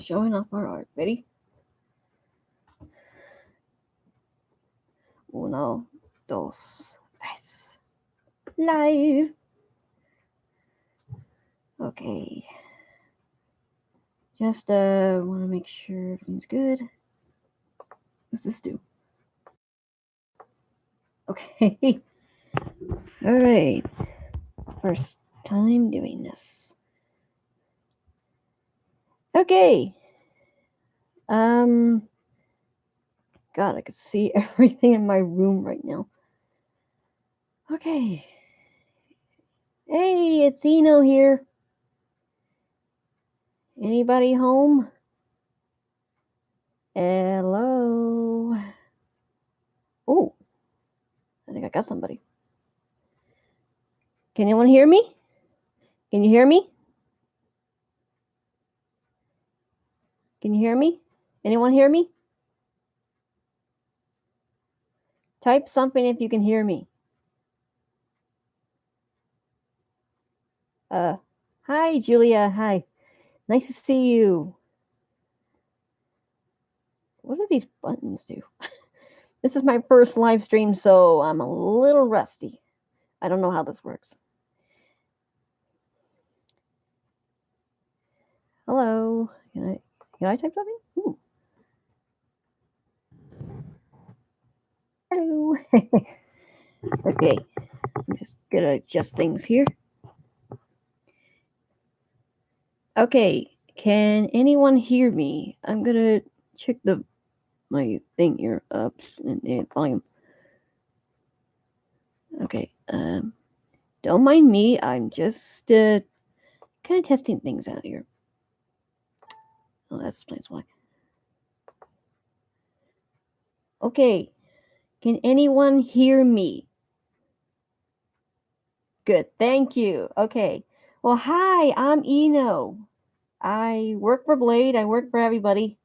showing off our art. Ready? Uno, dos, tres. Live. Okay. Just want to make sure everything's good. What's this do? Okay. All right. First time doing this. Okay. God, I can see everything in my room right now. Okay. Hey, it's Eno here. Anybody home? Hello. Oh, I think I got somebody. Can anyone hear me? Can you hear me? Can you hear me? Anyone hear me? Type something if you can hear me. Hi, Julia. Hi. Nice to see you. What do these buttons do? This is my first live stream, so I'm a little rusty. I don't know how this works. Hello. Can I type something? Ooh. Hello. Okay. I'm just gonna adjust things here. Okay. Can anyone hear me? I'm gonna check my thing here up and volume. Okay. Don't mind me. I'm just kind of testing things out here. Oh, that explains why. Okay. Can anyone hear me? Good. Thank you. Okay. Well, hi. I'm Eno. I work for Blade. I work for everybody.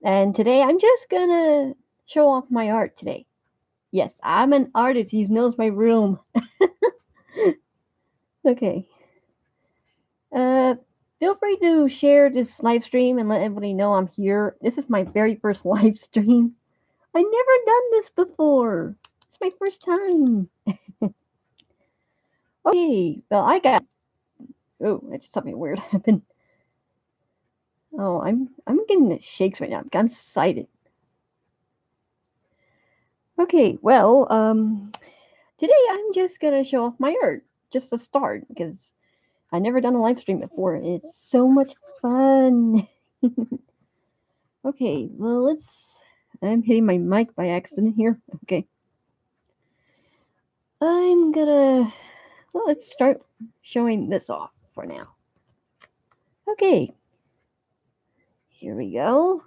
And today I'm just gonna show off my art today. Yes, I'm an artist. You knows my room. Okay. Feel free to share this live stream and let everybody know I'm here. This is my very first live stream. I never done this before. It's my first time. Okay, well I got. Oh, that just something weird happened. Oh, I'm getting the shakes right now. I'm excited. Okay, well, today I'm just gonna show off my art, just to start, because I never done a live stream before. It's so much fun. Okay, well I'm hitting my mic by accident here. Okay. Let's start showing this off for now. Okay. Here we go.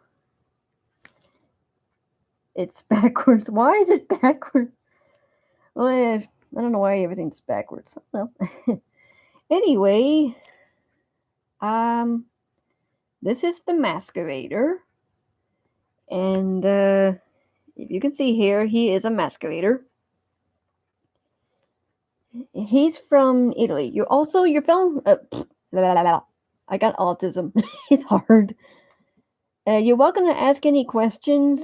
It's backwards. Why is it backwards? Well, I don't know why everything's backwards. Well, anyway, this is the masquerader, and if you can see here, he is a masquerader. He's from Italy. Your film. I got autism. It's hard. You're welcome to ask any questions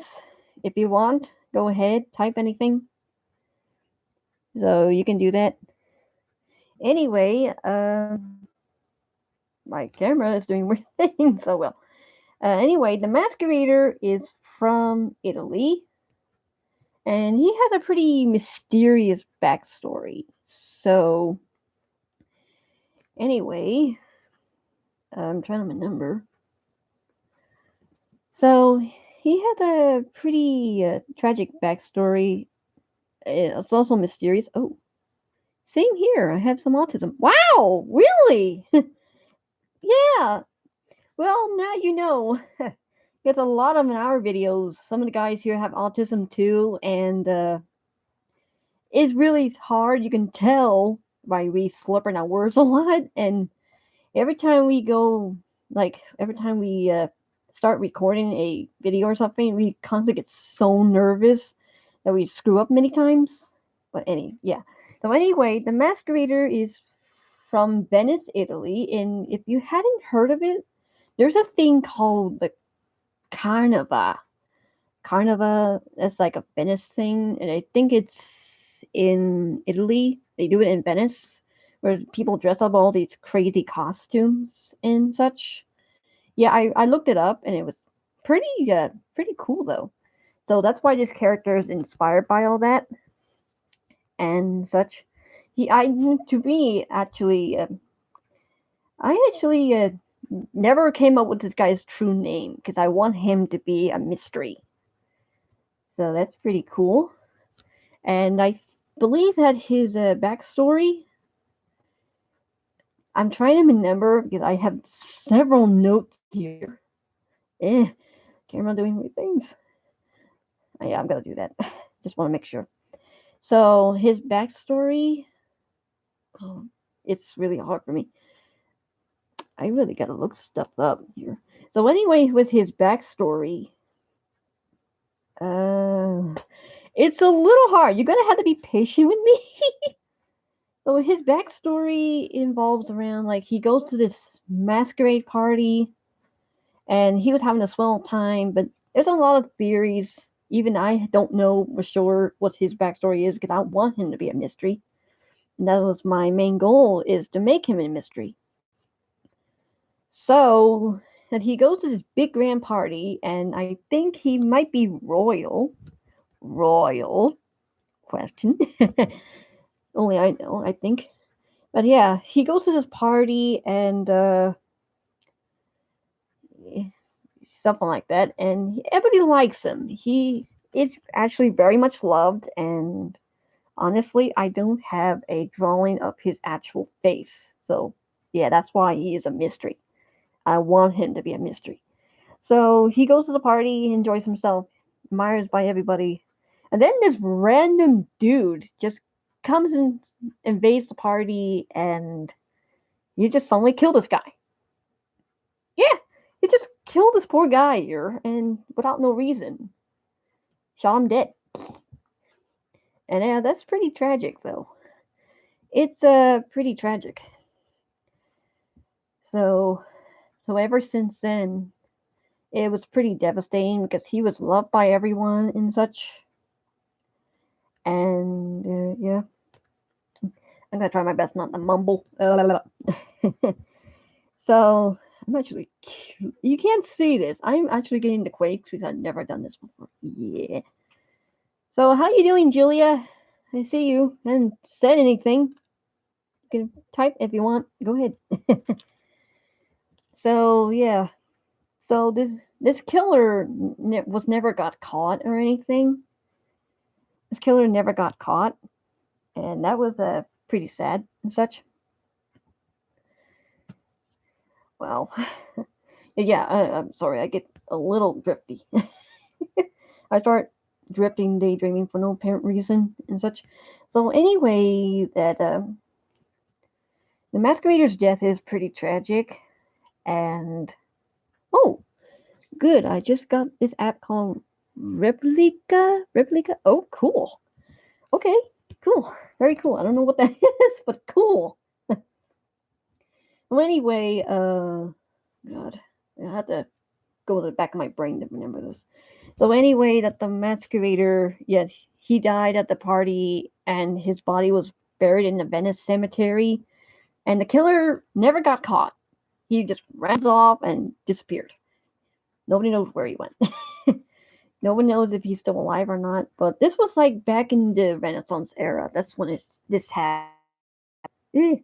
if you want. Go ahead, type anything. So you can do that. Anyway, my camera is doing weird things. So well. Anyway, the masquerader is from Italy, and he has a pretty mysterious backstory. So, anyway, I'm trying to remember. So, he had a pretty tragic backstory. It's also mysterious. Oh, same here. I have some autism. Wow, really? Yeah. Well, now you know. It's a lot of in our videos. Some of the guys here have autism too, and it's really hard. You can tell by we slurping our words a lot, and every time we start recording a video or something, we constantly get so nervous that we screw up many times. But So anyway, the masquerader is from Venice, Italy, and if you hadn't heard of it, there's a thing called the Carniva. Carniva is like a Venice thing, and I think it's in Italy. They do it in Venice, where people dress up all these crazy costumes and such. Yeah, I looked it up, and it was pretty cool though. So that's why this character is inspired by all that and such. He, I to me actually, I actually never came up with this guy's true name because I want him to be a mystery. So that's pretty cool. And I believe that his backstory. I'm trying to remember because I have several notes here. Camera doing weird things. Oh, yeah, I'm gonna do that. Just want to make sure. So his backstory. Oh, it's really hard for me. I really gotta look stuff up here. So anyway, with his backstory, uh, it's a little hard. You're gonna have to be patient with me. So his backstory involves around like he goes to this masquerade party and he was having a swell time, but there's a lot of theories. Even I don't know for sure what his backstory is because I want him to be a mystery. And that was my main goal is to make him a mystery. So that he goes to this big grand party, and I think he might be royal. Royal question. Only I know, I think. But yeah, he goes to this party and something like that, and everybody likes him. He is actually very much loved, and honestly, I don't have a drawing of his actual face. So yeah, that's why he is a mystery. I want him to be a mystery. So he goes to the party, enjoys himself, admired by everybody. And then this random dude just comes and invades the party and you just suddenly kill this guy. Yeah, he just killed this poor guy here and without no reason. Shot him dead. And yeah, that's pretty tragic though. It's pretty tragic. So ever since then, it was pretty devastating because he was loved by everyone and such. And yeah, I'm gonna try my best not to mumble. So I'm actually, you can't see this. I'm actually getting the quakes because I've never done this before. Yeah. So how you doing, Julia? I see you. I haven't said anything. You can type if you want. Go ahead. So yeah. So this killer was never got caught or anything. This killer never got caught, and that was pretty sad and such. Well, yeah. I'm sorry. I get a little drifty. I start drifting, daydreaming for no apparent reason and such. So anyway, that the masquerader's death is pretty tragic, and oh, good. I just got this app called Replica. Replica. Oh, cool. Okay, cool. Very cool. I don't know what that is, but cool. Well, anyway, God, I have to go to the back of my brain to remember this. So anyway, that the masquerader, yeah, he died at the party, and his body was buried in the Venice cemetery, and the killer never got caught. He just ran off and disappeared. Nobody knows where he went. No one knows if he's still alive or not. But this was like back in the Renaissance era. That's when this happened.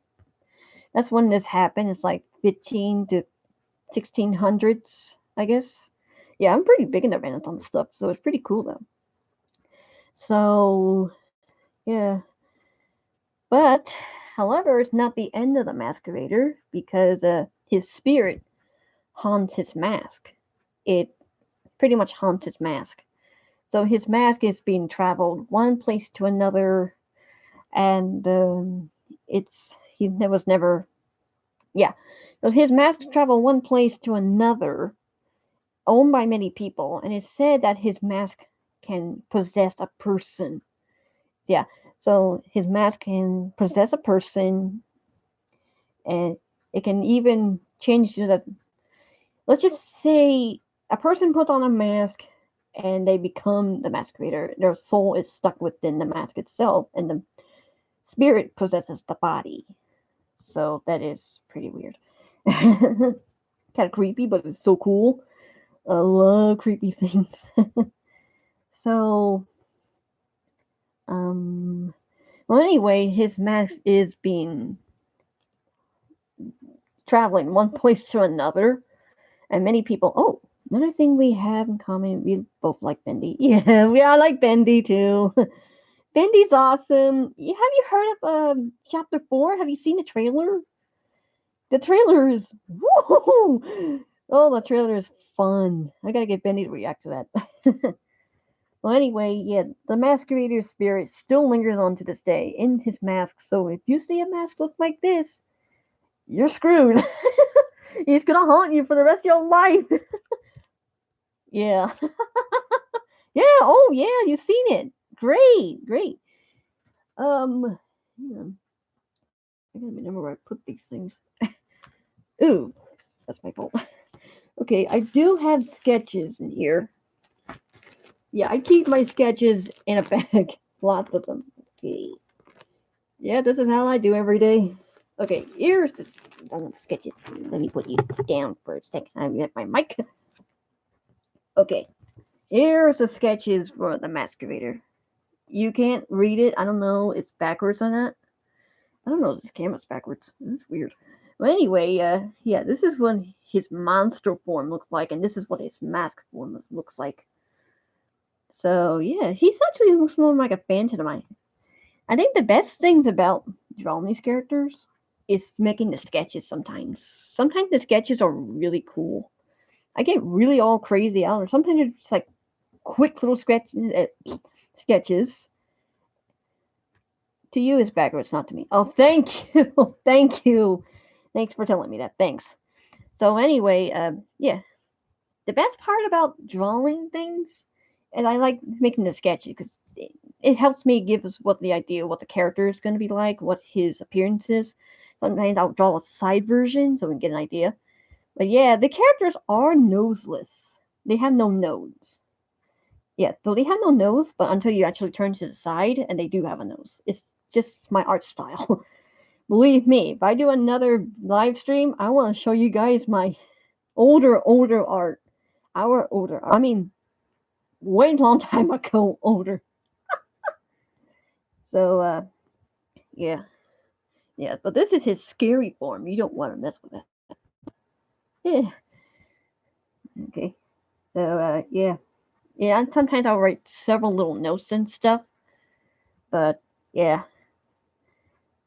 That's when this happened. It's like 15 to 1600s, I guess. Yeah, I'm pretty big into Renaissance stuff, so it's pretty cool though. So yeah, but however, it's not the end of the masquerader because his spirit haunts his mask. It pretty much haunts his mask. So his mask is being traveled one place to another, and he was never, yeah. So his mask traveled one place to another, owned by many people, and it's said that his mask can possess a person. Yeah, so his mask can possess a person, and it can even change to the let's just say a person puts on a mask and they become the masquerader. Their soul is stuck within the mask itself, and the spirit possesses the body. So that is pretty weird. Kind of creepy, but it's so cool. I love creepy things. So, well, anyway, his mask is being traveling one place to another, and many people. Oh, another thing we have in common, we both like Bendy. Yeah, I like Bendy too. Bendy's awesome. Have you heard of Chapter 4? Have you seen the trailer? The trailer is woo! Oh, the trailer is fun. I gotta get Bendy to react to that. Well, anyway, yeah, the masquerader spirit still lingers on to this day in his mask. So if you see a mask look like this, you're screwed. He's gonna haunt you for the rest of your life. Yeah. Yeah. Oh, yeah. You've seen it. Great. Great. Yeah. I gotta remember where I put these things. Ooh, that's my fault. Okay, I do have sketches in here. Yeah, I keep my sketches in a bag. Lots of them. Okay. Yeah, this is how I do every day. Okay, here's this. I'm gonna sketch it. Let me put you down for a second. I'm at my mic. Okay, here's the sketches for the masquerader. You can't read it. I don't know. It's backwards on that. I don't know. This camera's backwards. This is weird. Well, anyway, yeah, this is what his monster form looks like, and this is what his mask form looks like. So yeah, he's actually looks more like a phantom to mine. I think the best things about drawing these characters is making the sketches sometimes. Sometimes the sketches are really cool. I get really all crazy out, or sometimes it's just like quick little sketches. To you is backwards, not to me. Oh, thank you. Thank you. Thanks for telling me that. Thanks. So anyway, yeah, the best part about drawing things, and I like making the sketches because it helps me give us what the idea what the character is going to be like, what his appearance is. Sometimes I'll draw a side version so we can get an idea. But yeah, the characters are noseless. They have no nose. Yeah, so they have no nose, but until you actually turn to the side, and they do have a nose. It's just my art style. Believe me, if I do another live stream, I want to show you guys my older art. Our older art. I mean, way long time ago, older. So, yeah. Yeah, but this is his scary form. You don't want to mess with that. Yeah. Okay. So, yeah. Yeah, and sometimes I'll write several little notes and stuff. But, yeah.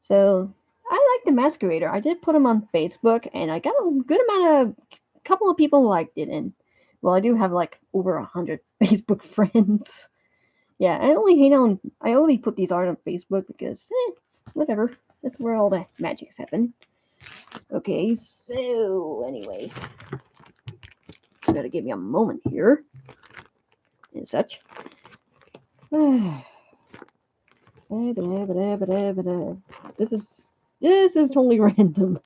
So, I like the Masquerader. I did put him on Facebook, and I got a good amount of, a couple of people liked it. And, well, I do have like over 100 Facebook friends. Yeah, I only put these art on Facebook because, whatever. That's where all the magics happen. Okay, so anyway, you gotta give me a moment here and such. This is this is totally random,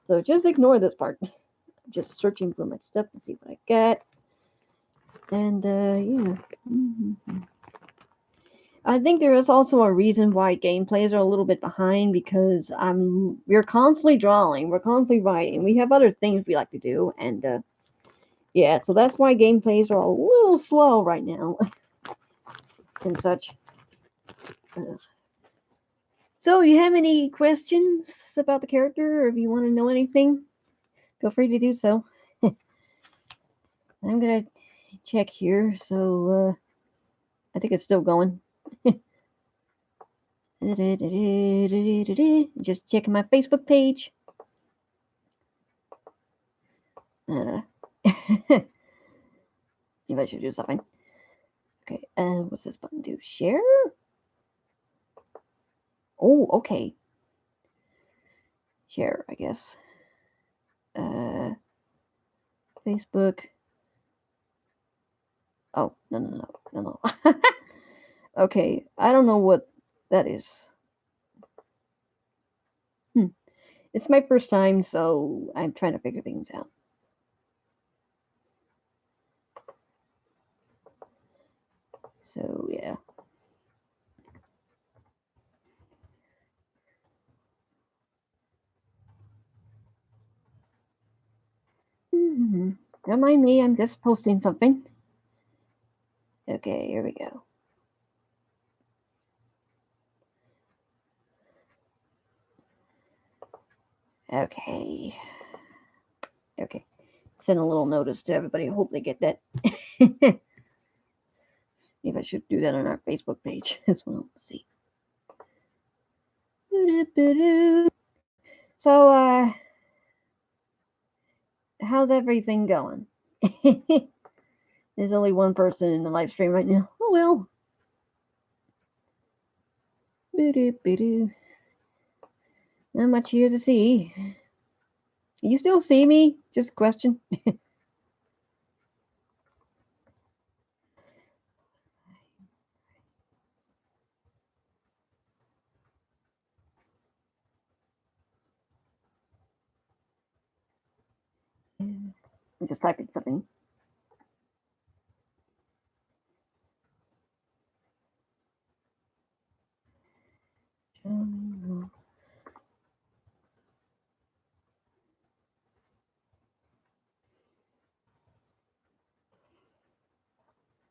so just ignore this part. I'm just searching for my stuff to see what I got, and yeah. I think there is also a reason why gameplays are a little bit behind because we're constantly drawing, we're constantly writing, we have other things we like to do, and yeah, so that's why gameplays are a little slow right now and such. So, you have any questions about the character, or if you want to know anything, feel free to do so. I'm gonna check here, so I think it's still going. Just checking my Facebook page. Maybe I should do something. Okay, what's this button do? Share? Oh, okay. Share, I guess. Facebook. Oh, no. Okay, I don't know what that is. It's my first time, so I'm trying to figure things out. So yeah. Mm-hmm. Don't mind me. I'm just posting something. Okay, here we go. Okay. Okay. Send a little notice to everybody. I hope they get that. Maybe I should do that on our Facebook page as well. Let's see. So, how's everything going? There's only one person in the live stream right now. Oh well. Not much here to see. Can you still see me? Just a question. I'm just typing something.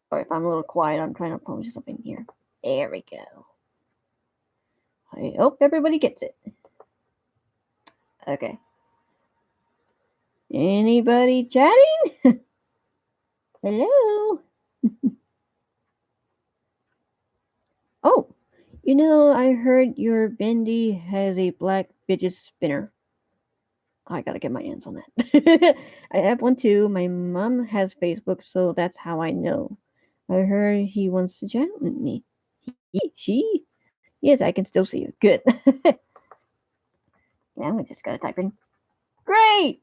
Sorry if I'm a little quiet. I'm trying to post something here. There we go. I hope everybody gets it. Okay. Anybody chatting? Hello? Oh, I heard your bendy has a black fidget spinner. I gotta get my hands on that. I have one too. My mom has Facebook, so that's how I know. I heard he wants to chat with me. She? Yes, I can still see you. Good. Now I just gotta type in. Great!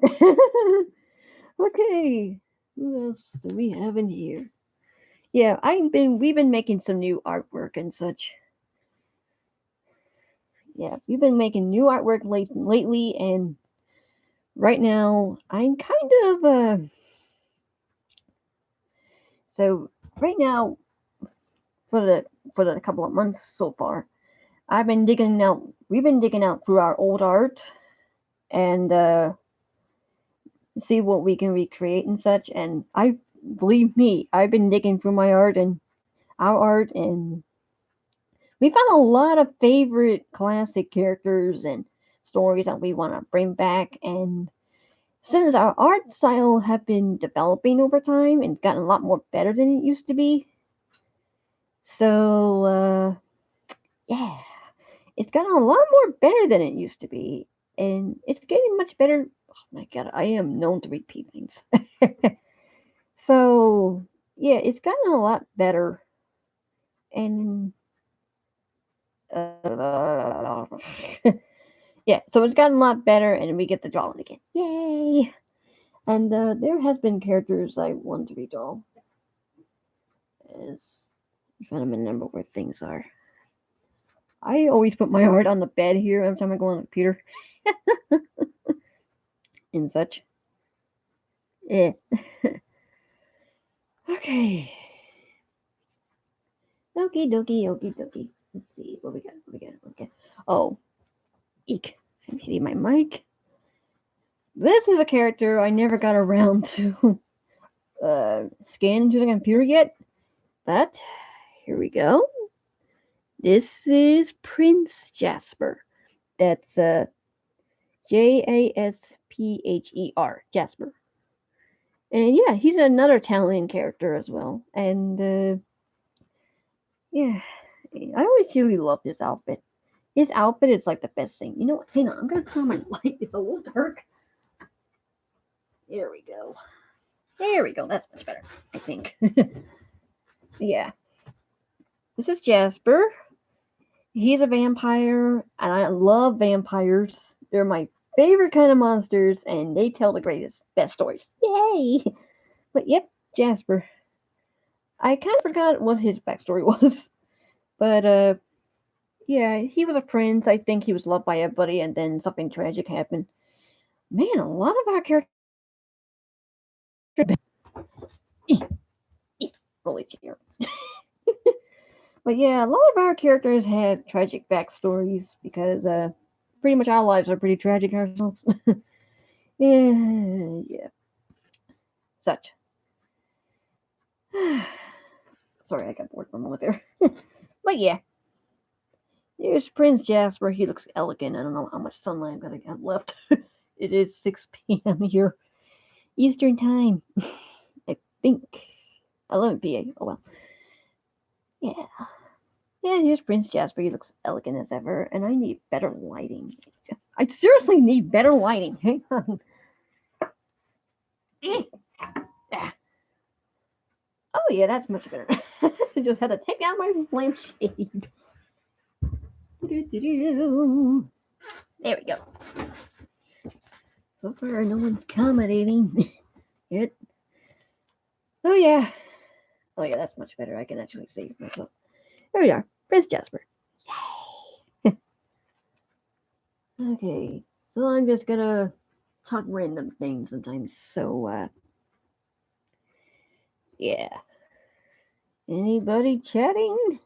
Okay. Who else do we have in here? Yeah, we've been making some new artwork and such. Yeah, we've been making new artwork lately, and right now I'm kind of so right now for the couple of months so far, we've been digging out through our old art and see what we can recreate and such. And I believe me, I've been digging through my art and our art, and we found a lot of favorite classic characters and stories that we want to bring back. And since our art style have been developing over time and gotten a lot more better than it used to be, so yeah, it's gotten a lot more better than it used to be, and it's getting much better. Oh my god, I am known to repeat things. So yeah, it's gotten a lot better, and yeah, so it's gotten a lot better, and we get to draw it again. Yay! And there has been characters I want to redraw. As I'm trying to remember where things are. I always put my art on the bed here every time I go on the computer and such. Yeah. Okay. Okie dokie, okie dokie. Let's see what we got. Okay. Oh, eek! I'm hitting my mic. This is a character I never got around to scan into the computer yet, but here we go. This is Prince Jasper. That's Jaspher, Jasper. And yeah, he's another Italian character as well. And yeah, I always really love this outfit. His outfit is like the best thing. You know what? Hang on, I'm gonna turn my light. It's a little dark. There we go. There we go. That's much better, I think. Yeah. This is Jasper. He's a vampire, and I love vampires. They're my favorite kind of monsters, and they tell the best stories. Yay! But yep, Jasper. I kind of forgot what his backstory was, but yeah, he was a prince. I think he was loved by everybody, and then something tragic happened. Man, a lot of our characters really here. But yeah, a lot of our characters have tragic backstories because pretty much our lives are pretty tragic ourselves. Yeah, such. Sorry, I got bored for a moment there. But yeah, here's Prince Jasper. He looks elegant. I don't know how much sunlight I'm gonna have left. It is 6 p.m. here, Eastern time. I think 11 p.m. Oh well. Yeah. Yeah, here's Prince Jasper. He looks elegant as ever, and I need better lighting. I seriously need better lighting. Hang on. Oh yeah, that's much better. I just had to take out my lampshade. There we go. So far, no one's accommodating it. Oh yeah. Oh yeah, that's much better. I can actually see myself. There we are. Prince Jasper. Yay. Okay. So I'm just gonna talk random things sometimes. So yeah. Anybody chatting?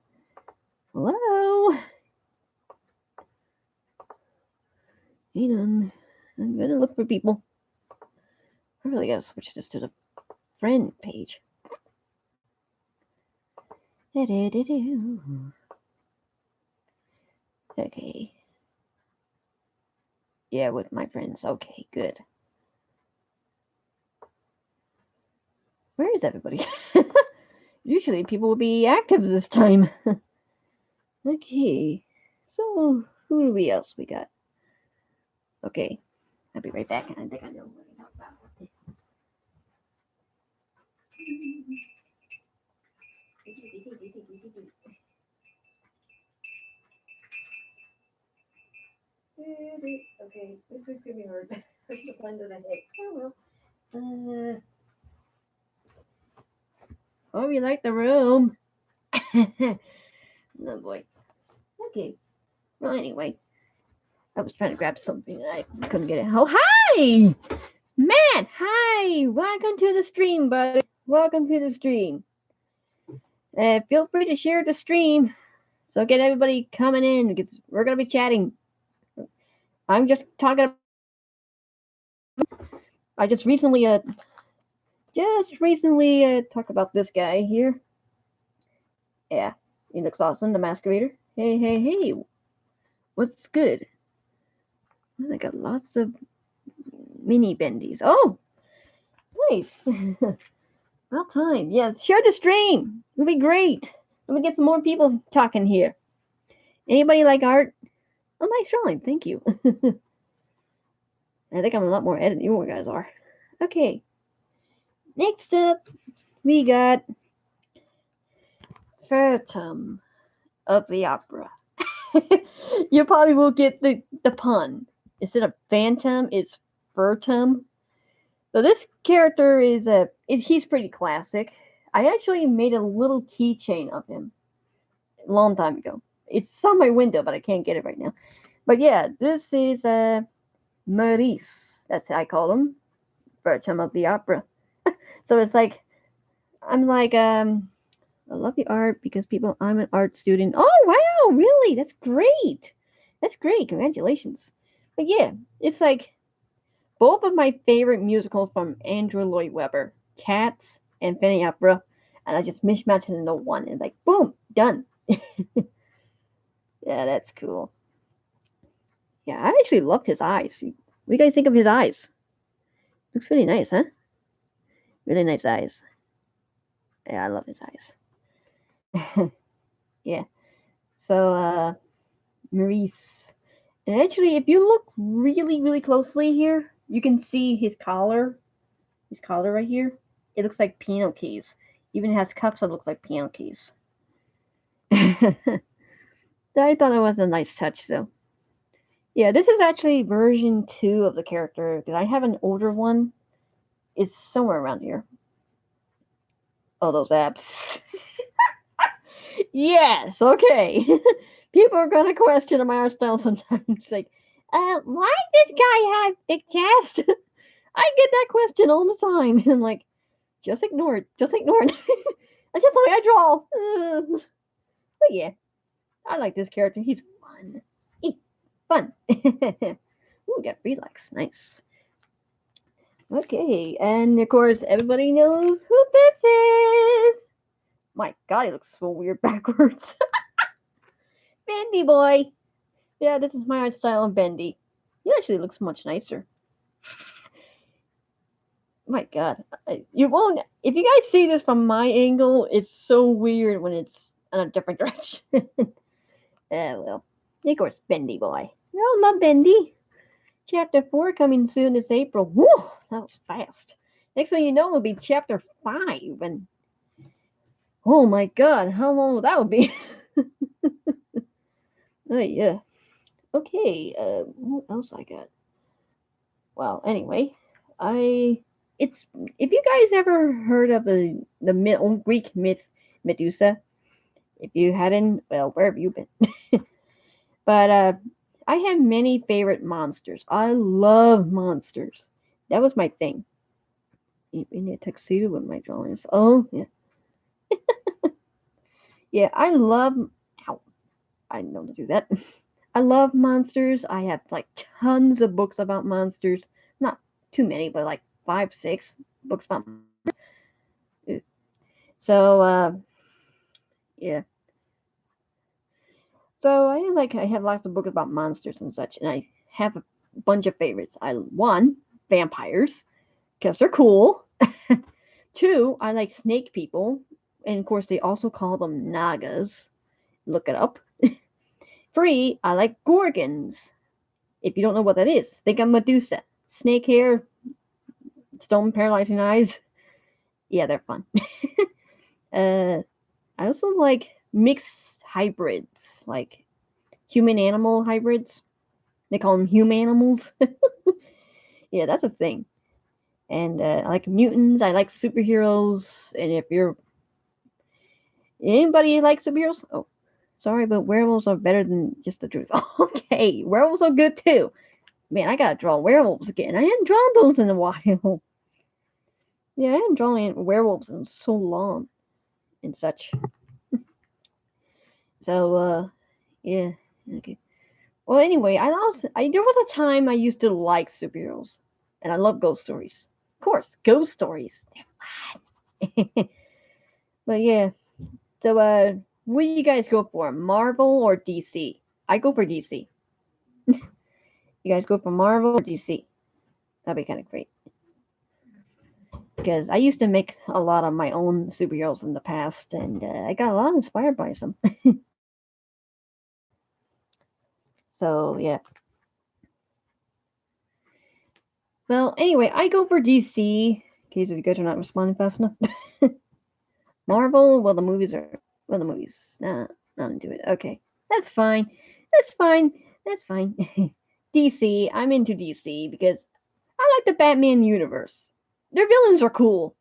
Hello? Hang on. I'm gonna look for people. I really gotta switch this to the friend page. Okay. Yeah, with my friends. Okay, good. Where is everybody? Usually people will be active this time. Okay. So, who else we got? Okay. I'll be right back. I think I know what to talk about. Okay, this is gonna be hard. I should have planned it ahead. Oh well. Oh, we like the room. Oh boy. Okay. Well, anyway, I was trying to grab something and I couldn't get it. Oh, hi, Matt. Hi. Welcome to the stream, buddy. Welcome to the stream. Feel free to share the stream. So get everybody coming in because we're gonna be chatting. I'm just talking. I just recently talked about this guy here. Yeah, he looks awesome. The masquerader. Hey, hey, hey. What's good? I got lots of mini bendies. Oh, nice. About time. Yeah, share the stream. It'll be great. Let me get some more people talking here. Anybody like art? Oh, nice drawing. Thank you. I think I'm a lot more edited than you guys are. Okay. Next up, we got Phantom of the Opera. You probably will get the pun. Instead of Phantom, it's Phantom. So this character he's pretty classic. I actually made a little keychain of him a long time ago. It's on my window, but I can't get it right now. But yeah, this is Maurice. That's how I call him. Phantom of the Opera. So it's like I'm like I love the art because I'm an art student. Oh wow, really? That's great. That's great. Congratulations. But yeah, it's like both of my favorite musicals from Andrew Lloyd Webber, Cats and Phantom Opera, and I just mishmatched it into one and like boom, done. Yeah, that's cool. Yeah, I actually loved his eyes. What do you guys think of his eyes? Looks really nice, huh? Really nice eyes. Yeah, I love his eyes. Yeah. So, Maurice. And actually, if you look really, really closely here, you can see his collar. His collar right here. It looks like piano keys. Even has cups that look like piano keys. I thought it was a nice touch, though. Yeah, this is actually version 2 of the character. Because I have an older one. It's somewhere around here. Oh, those apps. Yes, okay. People are gonna question my art style sometimes. Like, why does this guy have big chest? I get that question all the time. And I'm like, just ignore it. Just ignore it. That's just the way I draw. But yeah, I like this character. He's fun. He, fun. Ooh, got relax. Nice. Okay, and of course, everybody knows who this is. My God, he looks so weird backwards. Bendy boy. Yeah, this is my art style of Bendy. He actually looks much nicer. My God, you won't. If you guys see this from my angle, it's so weird when it's in a different direction. Well, of course, Bendy boy. We all love Bendy. Chapter 4 coming soon this April. Woo! That was fast. Next thing you know, it'll be chapter 5. And oh my God, how long will that would be? Oh, yeah. Okay, what else I got? Well, anyway, I. It's. If you guys ever heard of the old Greek myth Medusa, if you hadn't, well, where have you been? But I have many favorite monsters. I love monsters. That was my thing. In a tuxedo with my drawings. Oh yeah, yeah. I love. Ow, I know to do that. I love monsters. I have like tons of books about monsters. Not too many, but like 5, 6 books about. So yeah. So I have lots of books about monsters and such, and I have a bunch of favorites. One, vampires because they're cool. Two, I like snake people, and of course they also call them nagas. Look it up. Three, I like gorgons. If you don't know what that is, think of Medusa. Snake hair, stone paralyzing eyes. Yeah, they're fun. I also like mixed hybrids, like human animal hybrids. They call them humanimals. Yeah, that's a thing. And I like mutants. I like superheroes. And if you're anybody like superheroes, oh, sorry, but werewolves are better than just the truth. Okay, werewolves are good too. Man, I gotta draw werewolves again. I hadn't drawn those in a while. Yeah, I haven't drawn werewolves in so long and such. So, yeah. Okay. Well, anyway, there was a time I used to like superheroes, and I love ghost stories. Of course, ghost stories. They're fun. But yeah, so what do you guys go for, Marvel or DC? I go for DC. You guys go for Marvel or DC? That'd be kind of great. Because I used to make a lot of my own superheroes in the past, and I got a lot inspired by some. So yeah. Well, anyway, I go for DC. In case if you guys are not responding fast enough. Marvel, well the movies. Nah, not into it. Okay, that's fine. That's fine. That's fine. DC. I'm into DC because I like the Batman universe. Their villains are cool.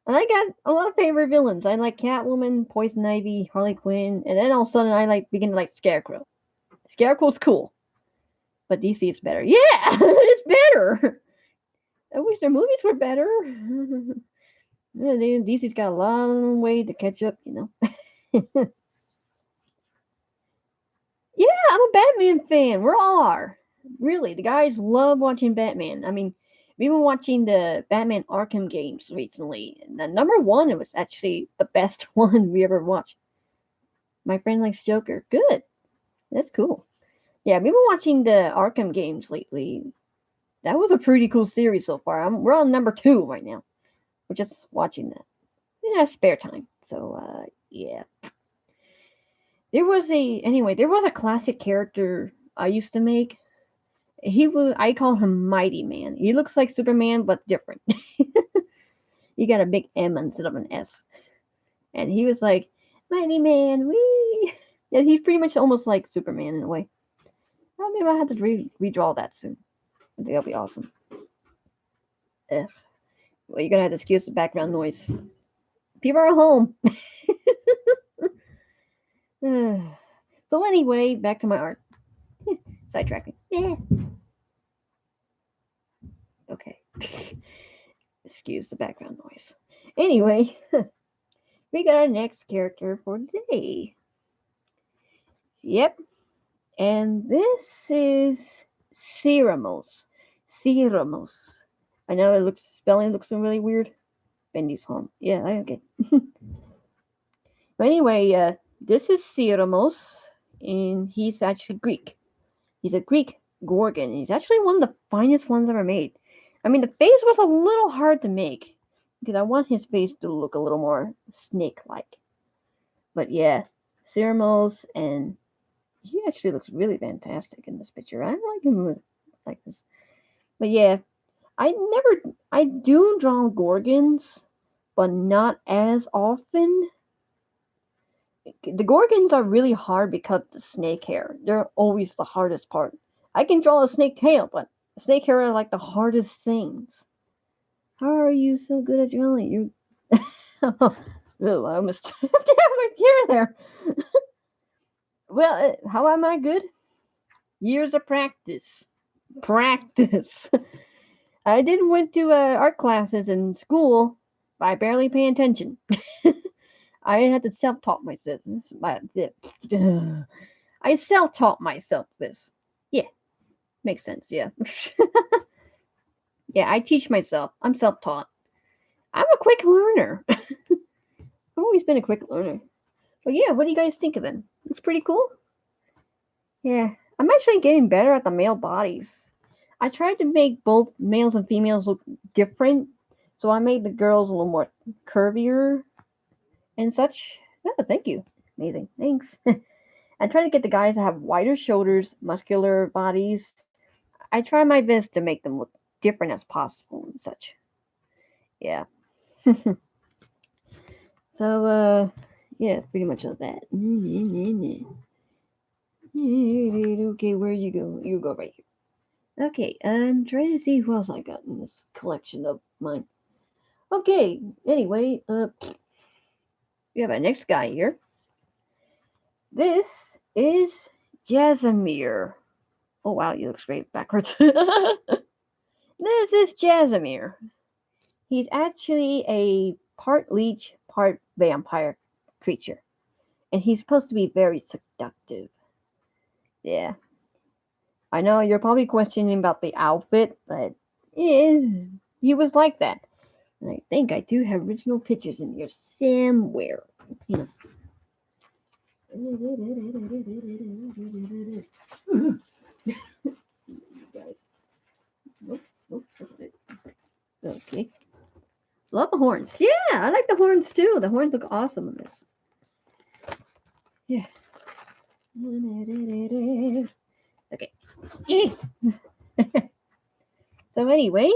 And I got a lot of favorite villains. I like Catwoman, Poison Ivy, Harley Quinn, and then all of a sudden I begin to like Scarecrow. Scarecrow's cool, but DC is better. Yeah, it's better. I wish their movies were better. Yeah, DC's got a long way to catch up, Yeah, I'm a Batman fan. We all are. Really, the guys love watching Batman. I mean, we've been watching the Batman Arkham games recently. And the number one, it was actually the best one we ever watched. My friend likes Joker. Good. That's cool. Yeah, we've been watching the Arkham games lately. That was a pretty cool series so far. We're on number 2 right now. We're just watching that. In our spare time. So, yeah. There was a classic character I used to make. I call him Mighty Man. He looks like Superman, but different. You got a big M instead of an S. And he was like, Mighty Man, wee! Yeah, he's pretty much almost like Superman in a way. Well, maybe I'll have to redraw that soon. I think that'll be awesome. Well, you're gonna have to excuse the background noise. People are home. So anyway, back to my art. Sidetracking. Yeah. Okay. Excuse the background noise. Anyway, we got our next character for today. Yep. And this is Ceramos. Ceramos. I know spelling looks really weird. Bendy's home. Yeah, okay. But anyway, this is Ceramos, and he's actually Greek. He's a Greek Gorgon. He's actually one of the finest ones ever made. I mean, the face was a little hard to make because I want his face to look a little more snake-like. But yeah, Ceramos, and he actually looks really fantastic in this picture. I like him like this. But yeah, I do draw Gorgons, but not as often. The Gorgons are really hard because of the snake hair. They're always the hardest part. I can draw a snake tail, but the snake hair are like the hardest things. How are you so good at drawing? You. Oh, I almost damn my tear there. Well, how am I good? Years of practice. Practice. I did went to art classes in school, but I barely pay attention. I had to self-taught myself. I self-taught myself this. Yeah, makes sense. Yeah, yeah. I teach myself. I'm self-taught. I'm a quick learner. I've always been a quick learner. But yeah, what do you guys think of it? It's pretty cool. Yeah, I'm actually getting better at the male bodies. I tried to make both males and females look different, so I made the girls a little more curvier and such. Oh, thank you. Amazing. Thanks. I try to get the guys to have wider shoulders, muscular bodies. I try my best to make them look different as possible and such. Yeah. So, yeah, pretty much of that. Okay, where you go? You go right here. Okay, I'm trying to see who else I got in this collection of mine. Okay, anyway, we have our next guy here. This is Jazzamir. Oh wow, he looks great backwards. This is Jazzamir. He's actually a part leech, part vampire creature. And he's supposed to be very seductive. Yeah. I know you're probably questioning about the outfit, but he was like that. And I think I do have original pictures in here somewhere. You know. Guys. Nope, nope, okay. Love the horns. Yeah, I like the horns too. The horns look awesome in this. Yeah. Okay. So anyway,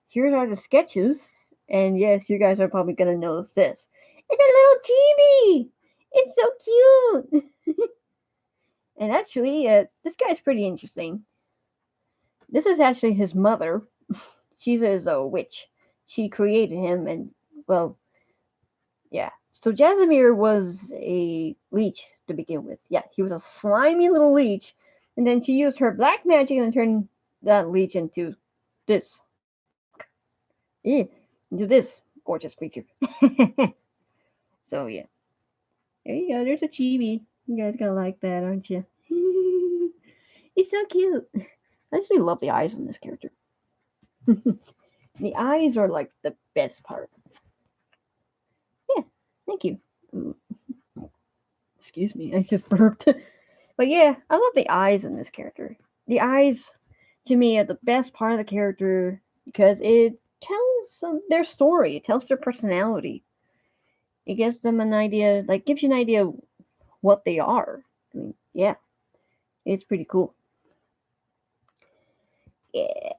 here are the sketches, and yes, you guys are probably gonna notice this. It's a little chibi. It's so cute. And actually, this guy's pretty interesting. This is actually his mother. She's a witch. She created him, and well, yeah. So Jazzamir was a leech to begin with. Yeah, he was a slimy little leech, and then she used her black magic and turned that leech into this. Into this gorgeous creature. So yeah. There you go. There's a chibi. You guys gonna like that, aren't you? It's so cute. I actually love the eyes on this character. The eyes are like the best part. Yeah, thank you. Excuse me, I just burped. But yeah, I love the eyes in this character. The eyes, to me, are the best part of the character because it tells their story. It tells their personality. It gives them an idea, like gives you an idea of what they are. I mean, yeah, it's pretty cool. Yeah.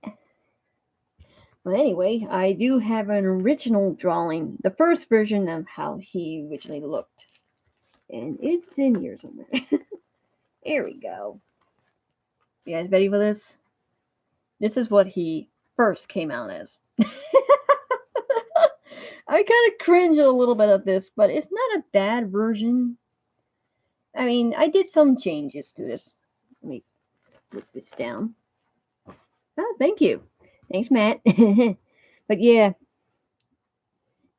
But anyway, I do have an original drawing, the first version of how he originally looked. And it's in here somewhere. Here we go. You guys ready for this? This is what he first came out as. I kind of cringe a little bit at this, but it's not a bad version. I mean, I did some changes to this. Let me put this down. Oh, thank you. Thanks, Matt. But yeah,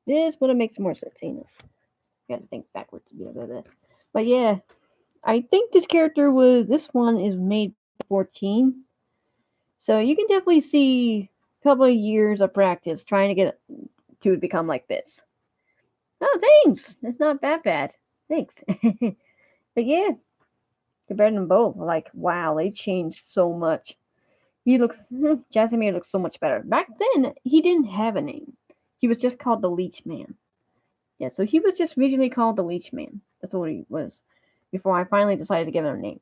this would have makes more sense. You know, gotta think backwards a bit about that. But yeah, I think this one is made 14. So you can definitely see a couple of years of practice trying to get to become like this. Oh, thanks. That's not that bad. Thanks. But yeah, compared to them both, like, wow, they changed so much. Jasimir looks so much better. Back then, he didn't have a name. He was just called the Leech Man. Yeah, so he was just originally called the Leech Man. That's what he was. Before I finally decided to give him a name.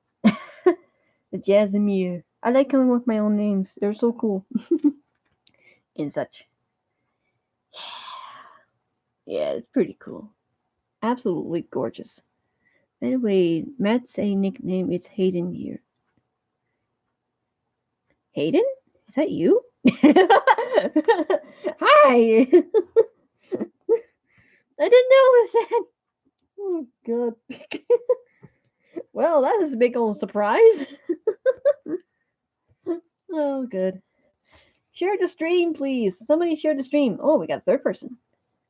The Jasimir. I like coming with my own names. They're so cool. And such. Yeah, it's pretty cool. Absolutely gorgeous. Anyway, Matt's a nickname. It's Hayden here. Hayden? Is that you? Hi! I didn't notice that. Oh, God. Well, that is a big old surprise. Oh, good. Share the stream, please. Somebody share the stream. Oh, we got a third person.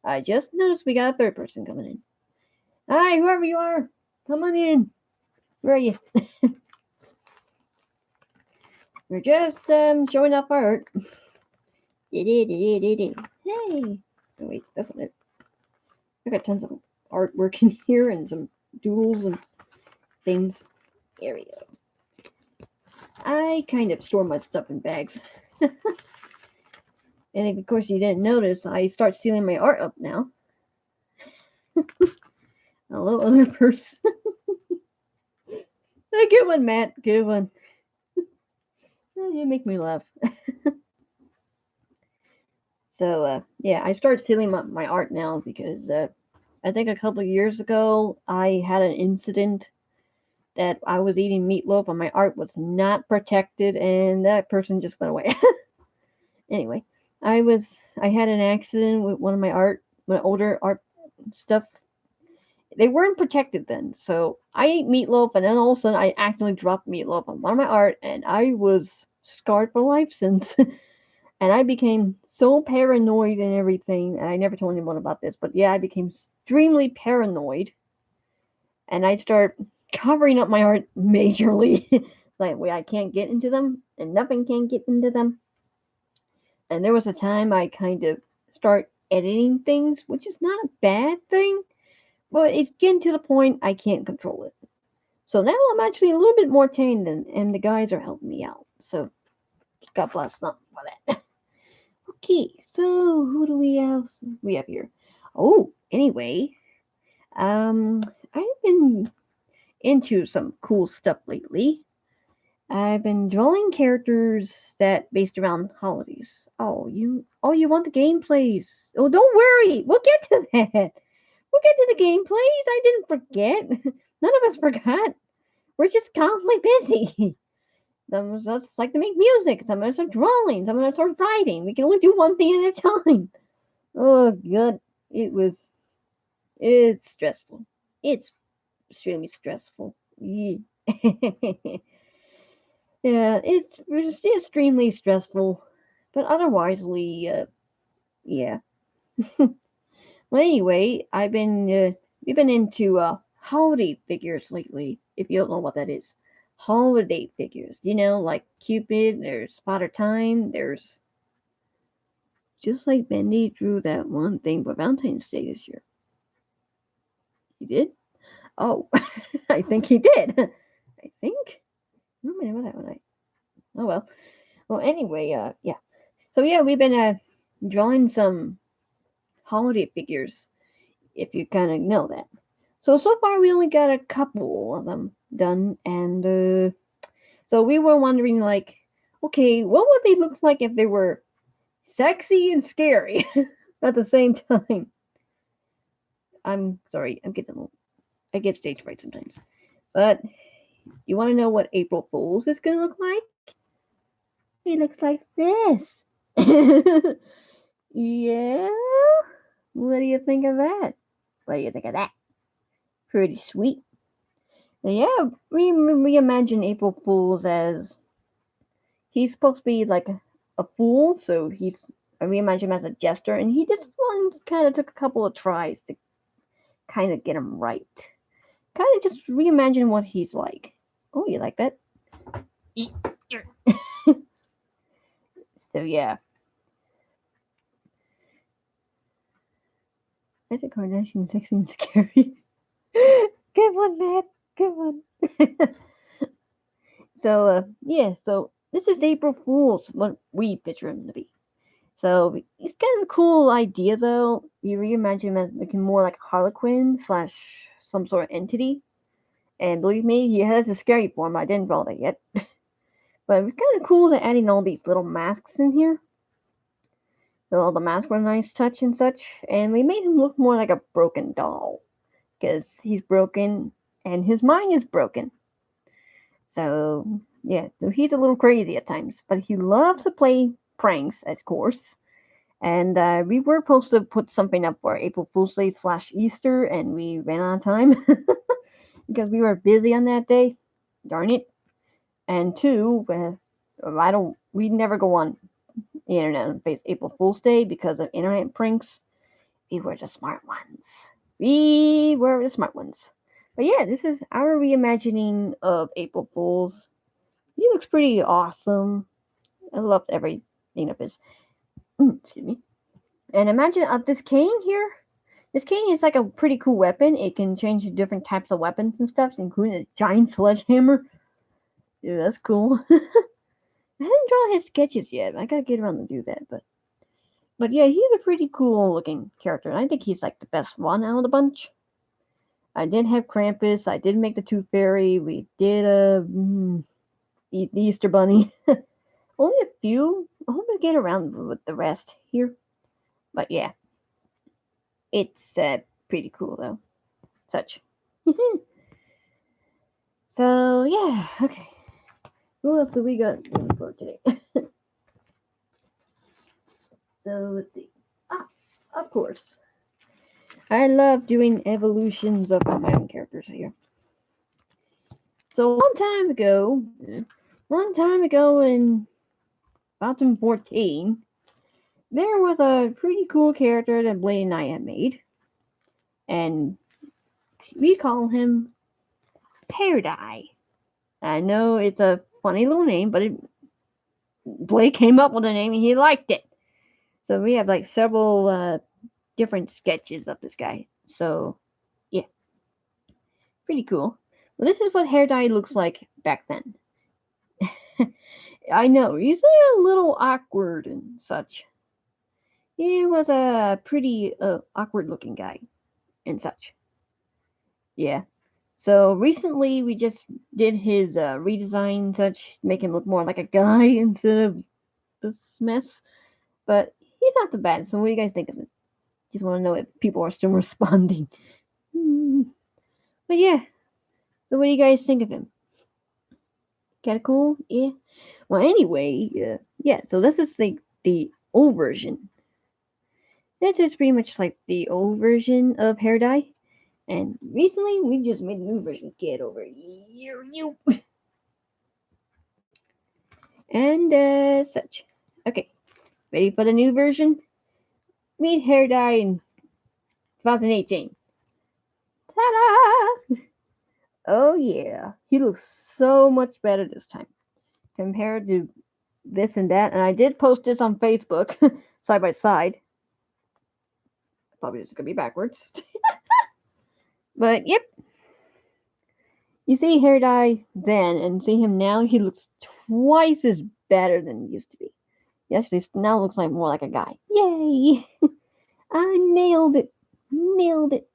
I just noticed we got a third person coming in. Hi, whoever you are. Come on in. Where are you? We're just showing off our art. Hey. Oh, wait, that's not it. I got tons of artwork in here and some doodles and things. There we go. I kind of store my stuff in bags. And if, of course, you didn't notice, I start sealing my art up now. Hello, other person. A good one, Matt. Good one. You make me laugh. So, yeah, I start sealing my art now because I think a couple of years ago I had an incident that I was eating meatloaf and my art was not protected, and that person just went away. Anyway, I had an accident with one of my older art stuff. They weren't protected then, so I ate meatloaf, and then all of a sudden I accidentally dropped meatloaf on one of my art, and I was scarred for life since. And I became so paranoid and everything, and I never told anyone about this, but yeah, I became extremely paranoid, and I start covering up my art majorly. Like, way I can't get into them, and nothing can get into them. And there was a time I kind of start editing things, which is not a bad thing, but it's getting to the point I can't control it. So now I'm actually a little bit more tame, and the guys are helping me out. So God bless them for that. Okay, so who do we have here? Oh, anyway, I've been into some cool stuff lately. I've been drawing characters that based around holidays. Oh, you want the gameplays? Oh, don't worry, we'll get to that. We'll get to the gameplays. I didn't forget. None of us forgot. We're just constantly busy. Some of us like to make music. Some of us are drawing. Some of us are writing. We can only do one thing at a time. Oh, God, it was. It's stressful. It's extremely stressful. Yeah. Yeah, it's just extremely stressful, but otherwise, yeah. Well, anyway, we've been into holiday figures lately. If you don't know what that is, holiday figures. Like Cupid. There's Father Time. There's just like Bendy drew that one thing for Valentine's Day this year. He did. Oh, I think he did. I think. I don't remember that one. Oh well. Well, anyway, yeah. So yeah, we've been drawing some holiday figures, if you kind of know that. So far we only got a couple of them done, and so we were wondering, like, okay, what would they look like if they were sexy and scary at the same time? I'm sorry, I get stage fright sometimes. But you want to know what April Fool's is gonna look like? It looks like this. Yeah? What do you think of that? What do you think of that? Pretty sweet. Yeah, we imagine April Fools as he's supposed to be like a fool, so we imagine him as a jester, and he just kind of took a couple of tries to kind of get him right. kind of just reimagine what he's like. Oh, you like that? Eat your- So yeah, I think Kardashian sex and scary. Good one, Matt. Good one. So yeah, so this is April Fool's, what we picture him to be. So it's kind of a cool idea, though. You reimagine him as looking more like a Harlequin slash some sort of entity. And believe me, he has a scary form. I didn't draw that yet. But it's kind of cool to adding all these little masks in here. So all the masks were a nice touch and such. And we made him look more like a broken doll. Because he's broken and his mind is broken. So, yeah, so he's a little crazy at times. But he loves to play pranks, of course. And we were supposed to put something up for April Fool's Day slash Easter, and we ran out of time because we were busy on that day. Darn it. And two, we never go on the internet on April Fool's Day because of internet pranks. We were the smart ones. We were the smart ones. But yeah, this is our reimagining of April Fool's. He looks pretty awesome. I loved everything of his. Excuse me. And imagine this cane here. This cane is like a pretty cool weapon. It can change to different types of weapons and stuff, including a giant sledgehammer. Yeah, that's cool. I haven't drawn his sketches yet. I gotta get around to do that, but yeah, he's a pretty cool looking character, and I think he's like the best one out of the bunch. I did have Krampus. I did make the Tooth Fairy. We did the Easter Bunny. Only a few. I hope I get around with the rest here. But yeah, it's pretty cool though. Such. So yeah, okay. Who else do we got for today? So let's see. Ah, of course. I love doing evolutions of my own characters here. So long time ago in 2014, there was a pretty cool character that Blade and I had made, and we call him Hair Dye. I know it's a funny little name, but Blade came up with a name and he liked it. So we have like several different sketches of this guy. So yeah, pretty cool. Well, this is what Hair Dye looks like back then. I know he's a little awkward and such. He was a pretty awkward looking guy and such. Yeah. So recently we just did his redesign and such, make him look more like a guy instead of this mess. But he's not too bad. So what do you guys think of it? Just want to know if people are still responding. But yeah. So what do you guys think of him? Kinda cool? Yeah. Well, anyway, yeah. So this is the old version. This is pretty much like the old version of Hair Dye. And recently, we just made a new version. Get over here, you. And such. Okay, ready for the new version? Meet Hair Dye in 2018. Ta-da! Oh yeah, he looks so much better this time compared to this and that. And I did post this on Facebook, side by side. Probably just gonna be backwards. But yep, you see Hair Dye then and see him now. He looks twice as better than he used to be. He actually now looks like more like a guy. Yay! I nailed it. Nailed it.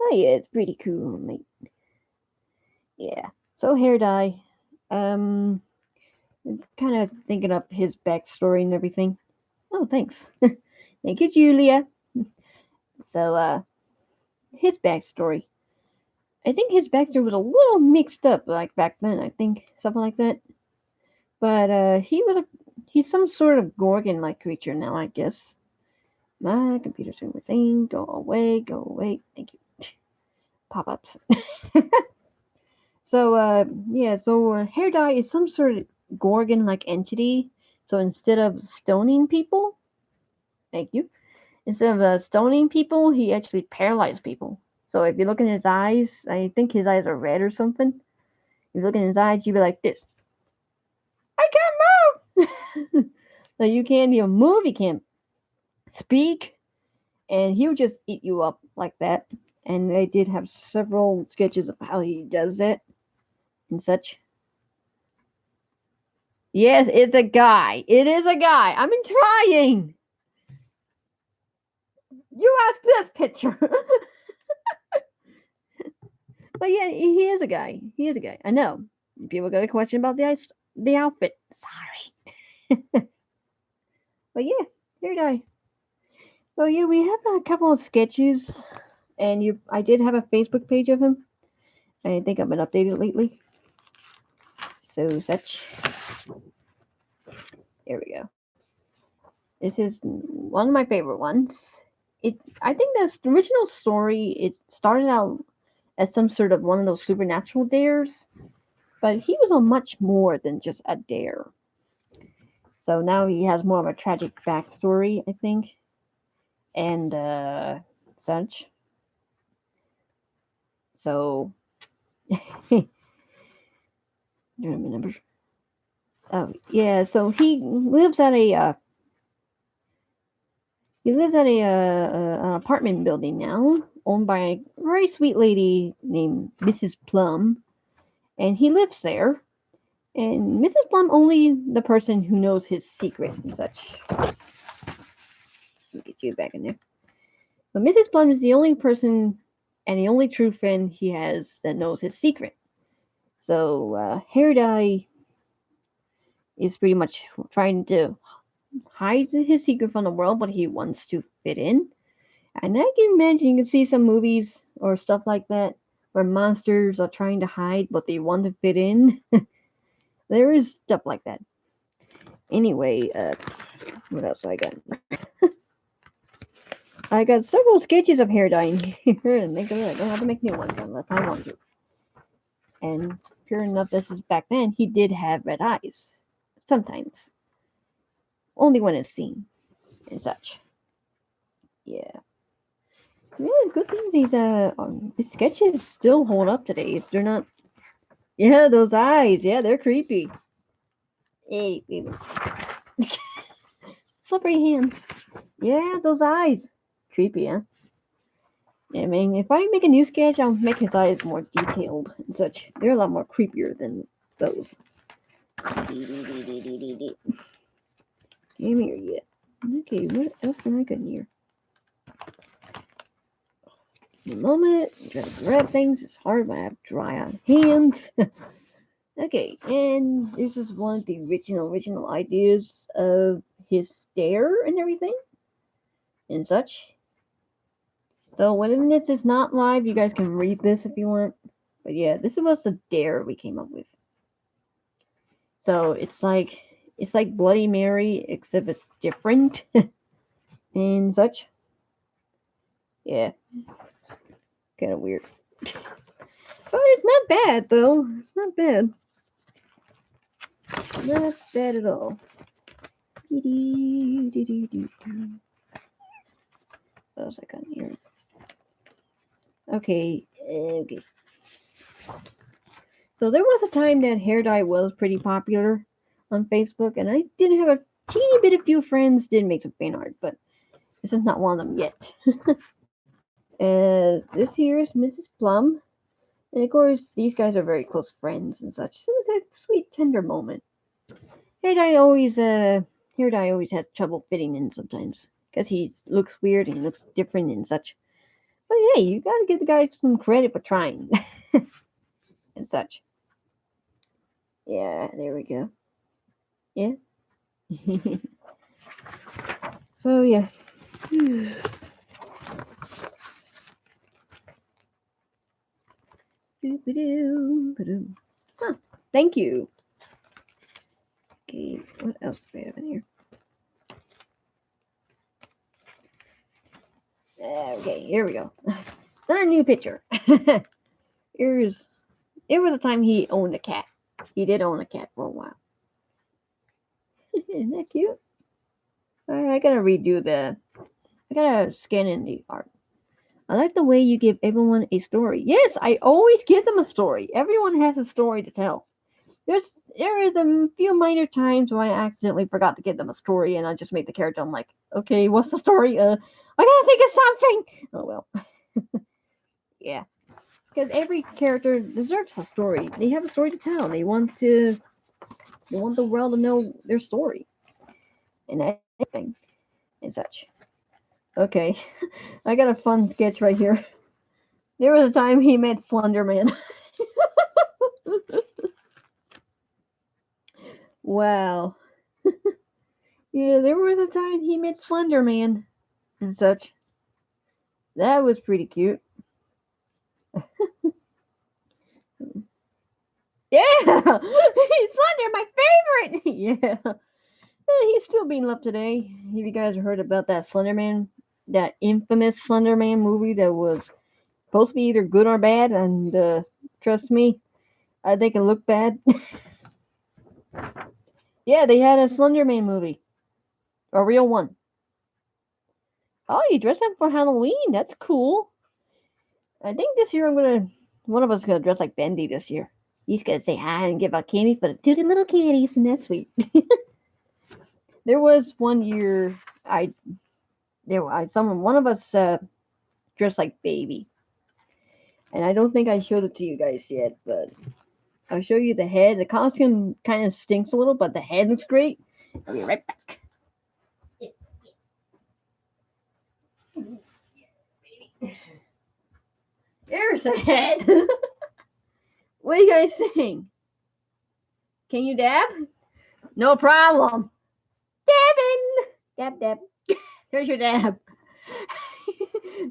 Oh yeah, it's pretty cool, mate. Yeah. So Hair Dye, kind of thinking up his backstory and everything. Oh, thanks. Thank you, Julia. So, his backstory. I think his backstory was a little mixed up, like back then. I think something like that. But he's some sort of Gorgon-like creature now, I guess. My computer's doing a thing. Go away. Go away. Thank you. Pop-ups. So, yeah, so Hair Dye is some sort of Gorgon like entity. So instead of stoning people, thank you, Instead of stoning people, he actually paralyzed people. So if you look in his eyes, I think his eyes are red or something. If you look in his eyes, you'd be like this. I can't move. So you can't even move. You can't speak, and he would just eat you up like that. And they did have several sketches of how he does it and such. Yes, it's a guy. It is a guy. I've been trying. You asked this picture. But yeah, he is a guy. He is a guy. I know. People got a question about the outfit. Sorry. But yeah, here I. So yeah, we have a couple of sketches, and I did have a Facebook page of him. I think I've been updated lately. So such. There we go. This is one of my favorite ones. I think the original story, it started out as some sort of one of those supernatural dares, but he was on much more than just a dare. So now he has more of a tragic backstory, I think, and such. So, remember? Oh yeah, so he lives at an apartment building now, owned by a very sweet lady named Mrs. Plum, and he lives there. And Mrs. Plum only the person who knows his secret and such. Let me get you back in there. But Mrs. Plum is the only person and the only true friend he has that knows his secret. So Hair Dye is pretty much trying to hide his secret from the world, but he wants to fit in. And I can imagine you can see some movies or stuff like that where monsters are trying to hide, but they want to fit in. There is stuff like that. Anyway, what else I got? I got several sketches of hair dye in here, and I don't have to make new ones unless I want to. And sure enough, this is back then. He did have red eyes, sometimes, only when it's seen and such. Yeah. Yeah, good thing these sketches still hold up today. They're not. Yeah, those eyes. Yeah, they're creepy. Hey, baby. Slippery hands. Yeah, those eyes. Creepy, huh? Yeah, I mean, if I make a new sketch, I'll make his eyes more detailed and such. They're a lot more creepier than those. Came here yet. Okay, what else can I get in here? In a moment, I'm trying to grab things. It's hard when I have dry hands. Okay, and this is one of the original ideas of his stare and everything and such. So when this is not live, you guys can read this if you want. But yeah, this was the dare we came up with. So it's like Bloody Mary, except it's different and such. Yeah, kind of weird. But it's not bad though. It's not bad. Not bad at all. What else I got in here? Okay. So there was a time that hair dye was pretty popular on Facebook, and I did have a teeny bit of few friends did make some fan art, but this is not one of them yet. This here is Mrs. Plum, and of course these guys are very close friends and such. So it's a sweet, tender moment. Hair dye always has trouble fitting in sometimes because he looks weird and he looks different and such. But hey, you gotta give the guy some credit for trying and such. Yeah, there we go. Yeah. So yeah. Huh. Thank you. Okay, what else do we have in here? Okay, here we go. Another new picture. Here's It was a time he owned a cat. He did own a cat for a while. Isn't that cute? I gotta redo I gotta scan in the art. I like the way you give everyone a story. Yes, I always give them a story. Everyone has a story to tell. There is a few minor times where I accidentally forgot to give them a story, and I just made the character. I'm like, okay, what's the story? I gotta think of something. Oh well, yeah. Because every character deserves a story. They have a story to tell. They want the world to know their story and everything and such. Okay, I got a fun sketch right here. There was a time he met Slender Man. Wow. Yeah, there was a time he met Slender Man and such. That was pretty cute. Yeah, he's Slender, my favorite. Yeah, he's still being loved today. Have you guys heard about that Slender Man, that infamous Slender Man movie that was supposed to be either good or bad? And trust me, I think it looked bad. Yeah, they had a Slender Man movie, a real one. Oh, you dressed up for Halloween? That's cool. I think this year one of us is gonna dress like Bendy this year. He's gonna say hi and give out candies, but two little candies, and that's sweet. There was one year I someone one of us dressed like Baby, and I don't think I showed it to you guys yet, but I'll show you the head. The costume kind of stinks a little, but the head looks great. I'll be right back. There's the head. What do you guys think? Can you dab? No problem. Dabbing. Dab dab. There's your dab.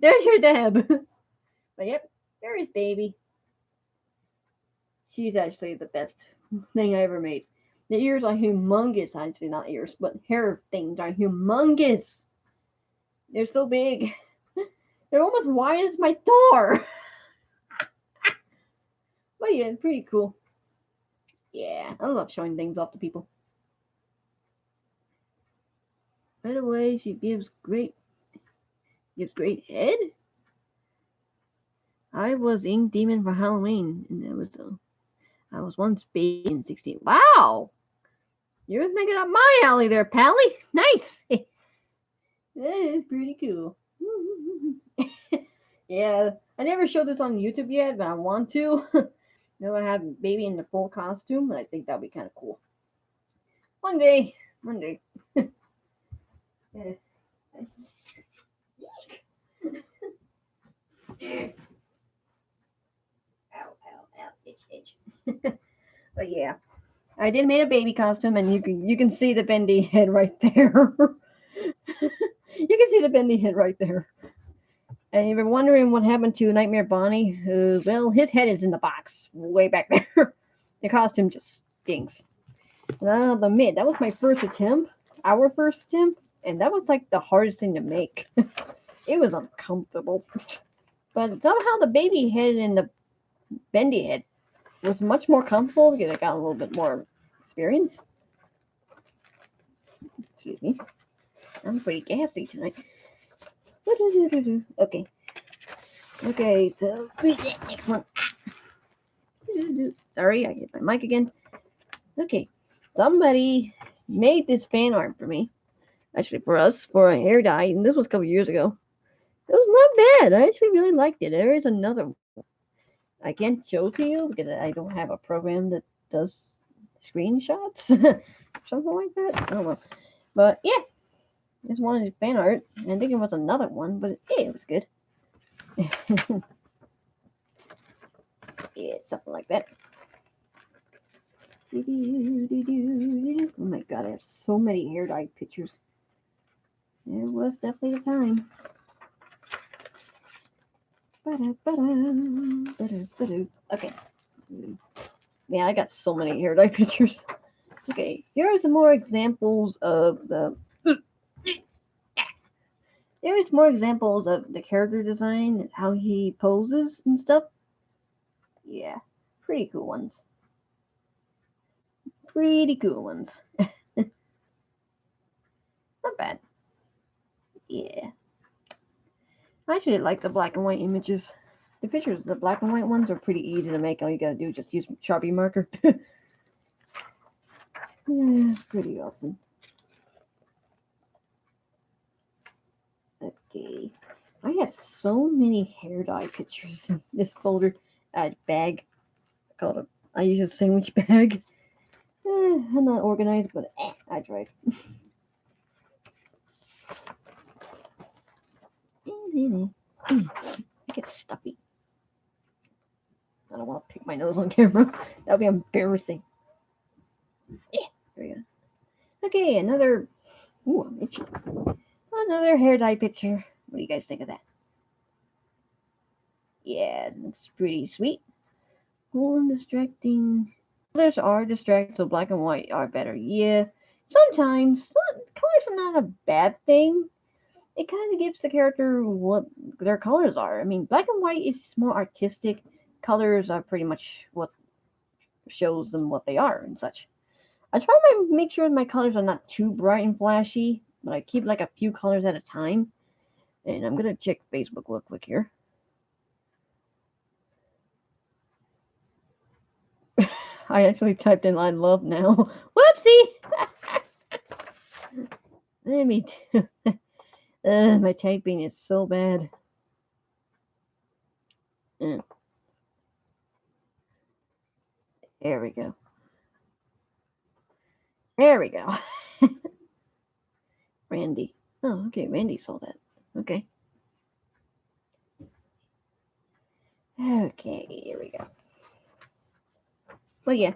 There's your dab. But yep, there is Baby. She's actually the best thing I ever made. The ears are humongous. Actually, not ears, but hair things are humongous. They're so big. They're almost wide as my door. But yeah, it's pretty cool. Yeah, I love showing things off to people. By the way, she gives great head. I was Ink Demon for Halloween, and I was once Baby in 16. Wow, you're thinking up my alley there, Pally. Nice. That is pretty cool. Yeah, I never showed this on YouTube yet, but I want to. Now I have Baby in the full costume, and I think that'll be kind of cool. One day, one day. Yeah. Ow, ow, ow, itch, itch. But yeah, I did make a baby costume, and you can see the bendy head right there. You can see the bendy head right there. And you've been wondering what happened to Nightmare Bonnie. Well, his head is in the box way back there. The costume just stinks. And I'll admit, that was my first attempt, our first attempt, and that was like the hardest thing to make. It was uncomfortable. But somehow the baby head and the bendy head was much more comfortable because I got a little bit more experience. Excuse me. I'm pretty gassy tonight. Okay. Okay, so next one. Sorry, I hit my mic again. Okay. Somebody made this fan art for me. Actually, for us, for a hair dye, and this was a couple years ago. It was not bad. I actually really liked it. There is another one. I can't show to you because I don't have a program that does screenshots. Something like that. I don't know. But yeah, this one is fan art. I think it was another one, but hey, it was good. Yeah, something like that. Oh my god, I have so many hair dye pictures. It was definitely the time. Okay. Man, I got so many hair dye pictures. Okay, here are some more examples of the. There is more examples of the character design and how he poses and stuff. Yeah, pretty cool ones. Pretty cool ones. Not bad. Yeah. I actually like the black and white images. The pictures, the black and white ones, are pretty easy to make. All you gotta do is just use Sharpie marker. Yeah, it's pretty awesome. Okay. I have so many hair dye pictures in this folder. Bag. I use a sandwich bag. I'm not organized, but I tried. I get stuffy. I don't want to pick my nose on camera. That would be embarrassing. Yeah, there we go. Okay, another. Ooh, I'm itchy. Another hair dye picture. What do you guys think of that? Yeah, it looks pretty sweet. Cool and distracting. Colors are distracting, so black and white are better. Yeah, sometimes colors are not a bad thing. It kind of gives the character what their colors are. I mean, black and white is more artistic. Colors are pretty much what shows them what they are and such. I try to make sure my colors are not too bright and flashy, but I keep like a few colors at a time. And I'm gonna check Facebook real quick here. I actually typed in "I love" now. Whoopsie! Let me. My typing is so bad. There we go. There we go. Randy. Oh, okay. Randy saw that. Okay. Okay, here we go. Well, yeah.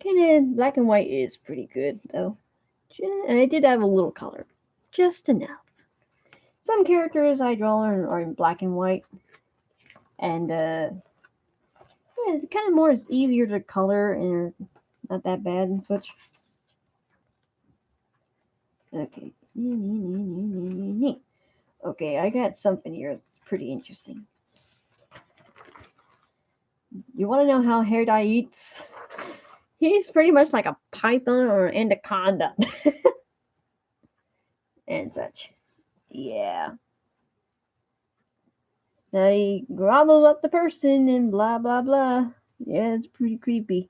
Kind of black and white is pretty good, though. I did have a little color. Just enough. Some characters I draw are in black and white. And, yeah, it's kind of more easier to color and not that bad and such. Okay. Okay, I got something here that's pretty interesting. You want to know how hair dye eats? He's pretty much like a python or an anaconda and such. Yeah. Now he gobbles up the person and blah blah blah. Yeah, it's pretty creepy.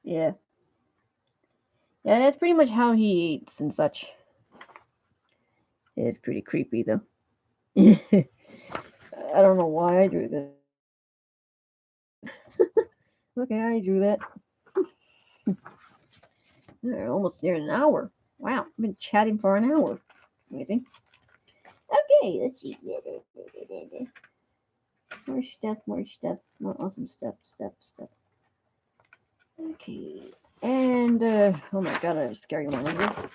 Yeah. Yeah, that's pretty much how he eats and such. Yeah, it's pretty creepy though. I don't know why I drew this. Okay, I drew that. We're almost near an hour. Wow, I've been chatting for an hour. Amazing. Okay, let's see. More stuff, more awesome stuff. Okay, and oh my god, I have a scary one here.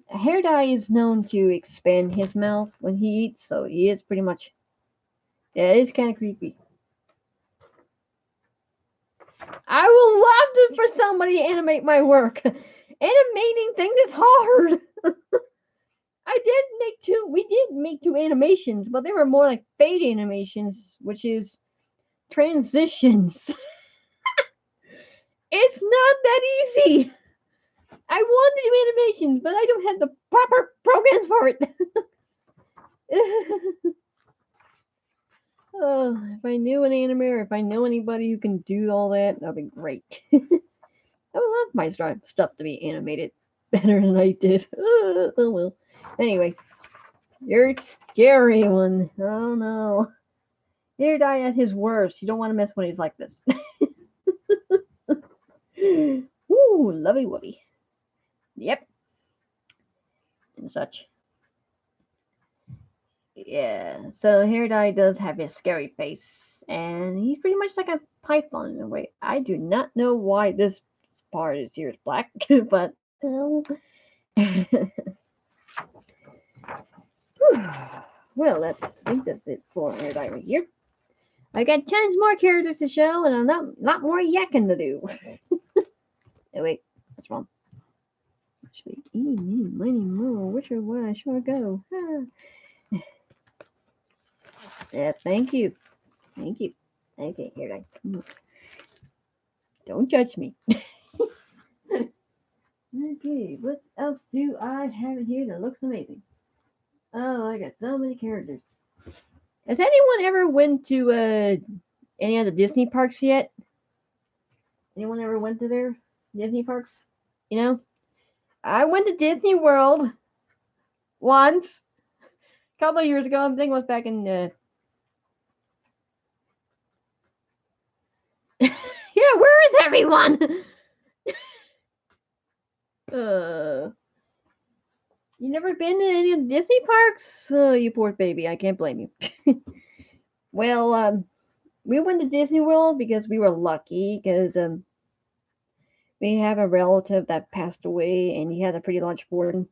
Hair dye is known to expand his mouth when he eats, so he is pretty much. Yeah, it's kind of creepy. I would love for somebody to animate my work. Animating things is hard. We did make two animations, but they were more like fade animations, which is transitions. It's not that easy. I want to do animations, but I don't have the proper programs for it. Oh, if I knew an animator, if I know anybody who can do all that, that'd be great. I would love my stuff to be animated better than I did. Oh well. Anyway, you're scary one. Oh no. Hair dye at his worst. You don't want to mess when he's like this. Ooh, lovey wubby. Yep. And such. Yeah. So hair dye does have a scary face. And he's pretty much like a python in a way. I do not know why this part is here is black, but well, I think that's it for hair dye right here. I got tons more characters to show and a lot more yakking to do. Oh wait, that's wrong. Speak eeny, meeny, miny, moe. Which are where I should I go? Yeah, thank you. Okay, here I. Don't judge me. Okay, what else do I have in here that looks amazing? Oh, I got so many characters. Has anyone ever went to any of the Disney parks yet? Anyone ever went to their Disney parks? You know, I went to Disney World once, a couple of years ago. I think it was back in. Yeah, where is everyone? uh, you never been to any of the Disney parks? Oh, you poor baby. I can't blame you. Well, we went to Disney World because we were lucky because we have a relative that passed away and he had a pretty large fortune.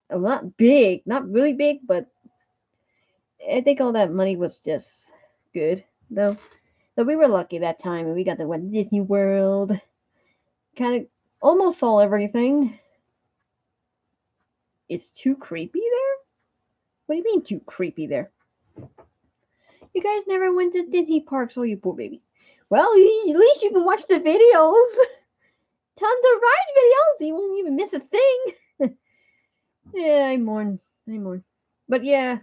Not big, not really big, but I think all that money was just good though. So we were lucky that time and we got to went to Disney World. Kind of almost saw everything. It's too creepy there? What do you mean too creepy there? You guys never went to Disney parks, oh you poor baby. Well, at least you can watch the videos. Tons of ride videos. You won't even miss a thing. Yeah, I mourn. I mourn. But yeah,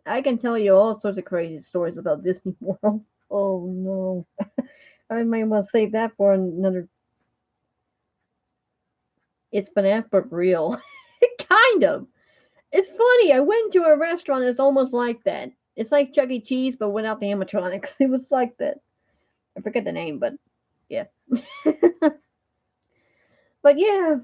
I can tell you all sorts of crazy stories about Disney World. Oh no. I might well save that for another. It's FNAF but real. Kind of. It's funny. I went to a restaurant that's almost like that. It's like Chuck E. Cheese but without the animatronics. It was like that. I forget the name, but yeah. But yeah,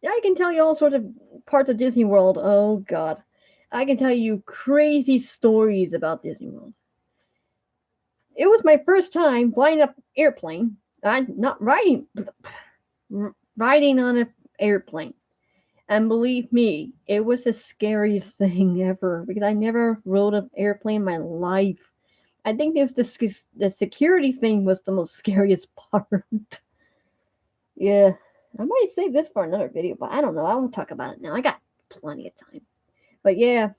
I can tell you all sorts of parts of Disney World. Oh God. I can tell you crazy stories about Disney World. It was my first time flying up airplane. I'm not riding on an airplane. And believe me, it was the scariest thing ever because I never rode an airplane in my life. I think it was the security thing was the most scariest part. Yeah, I might save this for another video, but I don't know. I won't talk about it now. I got plenty of time. But yeah,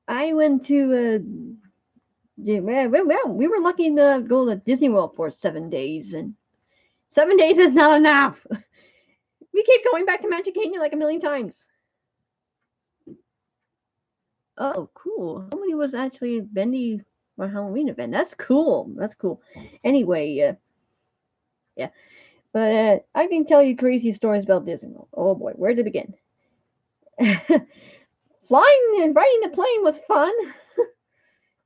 I went to yeah, well, we were lucky to go to Disney World for 7 days, and 7 days is not enough. We keep going back to Magic Kingdom like a million times. Oh, cool. How many was actually Bendy or Halloween event? That's cool. That's cool. Anyway, yeah. But I can tell you crazy stories about Disney World. Oh boy, where to begin? Flying and riding the plane was fun.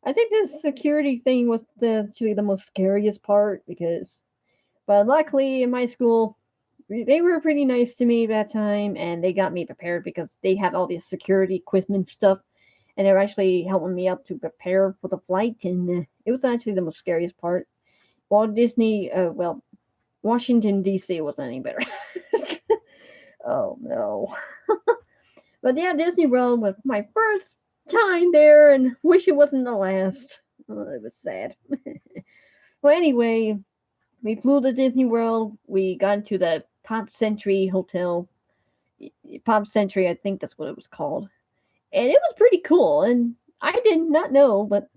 I think the security thing was actually the most scariest part because, but luckily in my school, they were pretty nice to me that time and they got me prepared because they had all this security equipment stuff and they were actually helping me out to prepare for the flight and it was actually the most scariest part. Walt Disney, well, Washington D.C. wasn't any better. Oh no. But yeah, Disney World was my first time there and wish it wasn't the last. Oh, it was sad. Well, anyway, we flew to Disney World. We got to the Pop Century Hotel. Pop Century, I think that's what it was called. And it was pretty cool. And I did not know, but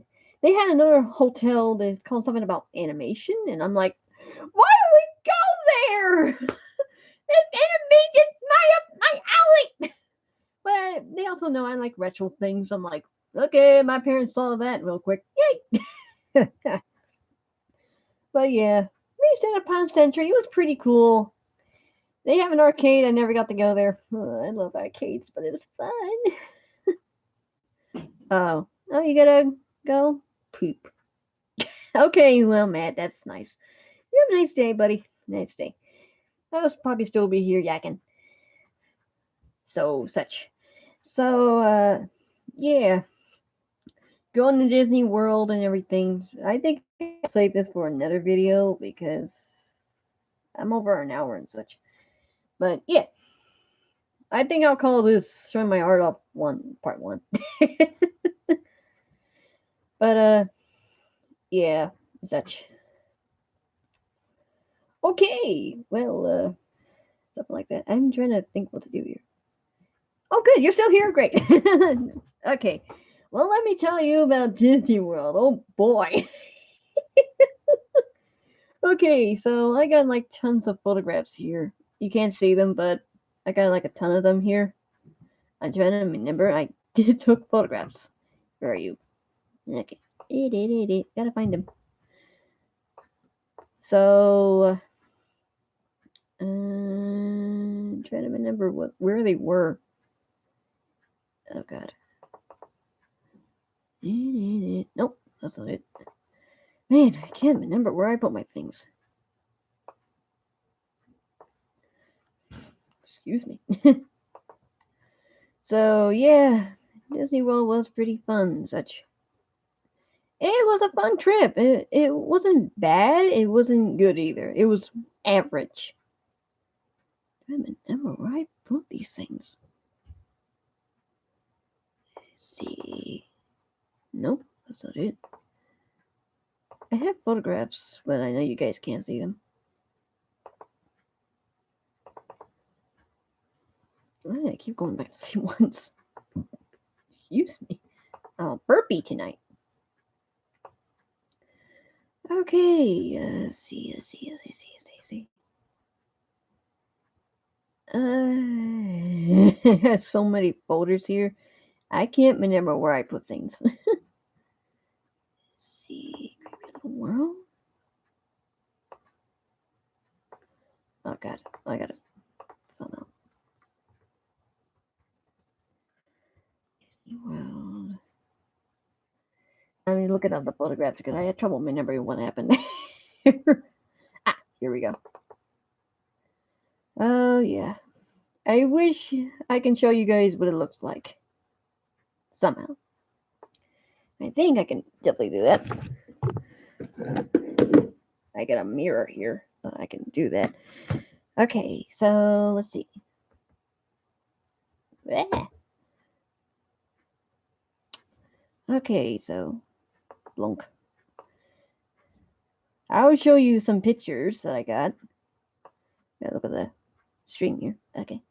they had another hotel that's called something about animation. And I'm like, why do we go there? Animation's my up my alley. But they also know I like retro things. I'm like, okay, my parents saw that real quick. Yay! But yeah, we stayed at Pond Century. It was pretty cool. They have an arcade. I never got to go there. I love arcades, but it was fun. Oh, you gotta go poop. Okay, well, Matt, that's nice. You have a nice day, buddy. Nice day. I'll probably still be here yakking. So such. So yeah, going to Disney World and everything. I think I'll save this for another video because I'm over an hour and such. But yeah, I think I'll call this showing my art off one part one. But yeah, such. Okay, well, something like that. I'm trying to think what to do here. Oh, good, you're still here. Great. Okay, well, let me tell you about Disney World. Oh boy. Okay, so I got like tons of photographs here. You can't see them, but I got like a ton of them here. I'm trying to remember. I did took photographs. Where are you? Okay. Gotta find them. So, trying to remember where they were. Oh god. Nope, that's not it. Man, I can't remember where I put my things. Excuse me. So yeah, Disney World was pretty fun. Such. It was a fun trip. It wasn't bad. It wasn't good either. It was average. I don't remember where I put these things. Let's see. Nope, that's not it. I have photographs, but I know you guys can't see them. Why do I keep going back to the same ones? Excuse me. Oh, burpee tonight. Okay, let's see. It has so many folders here. I can't remember where I put things. Let's see. Creepy Little World? Oh god, I got it. Oh no. Disney World. I'm looking at the photographs because I had trouble remembering what happened. Here we go. Oh yeah. I wish I can show you guys what it looks like. Somehow. I think I can definitely do that. I got a mirror here, so I can do that. Okay, so let's see. Okay, so blunk. I'll show you some pictures that I got. Gotta look at the stream here. Okay.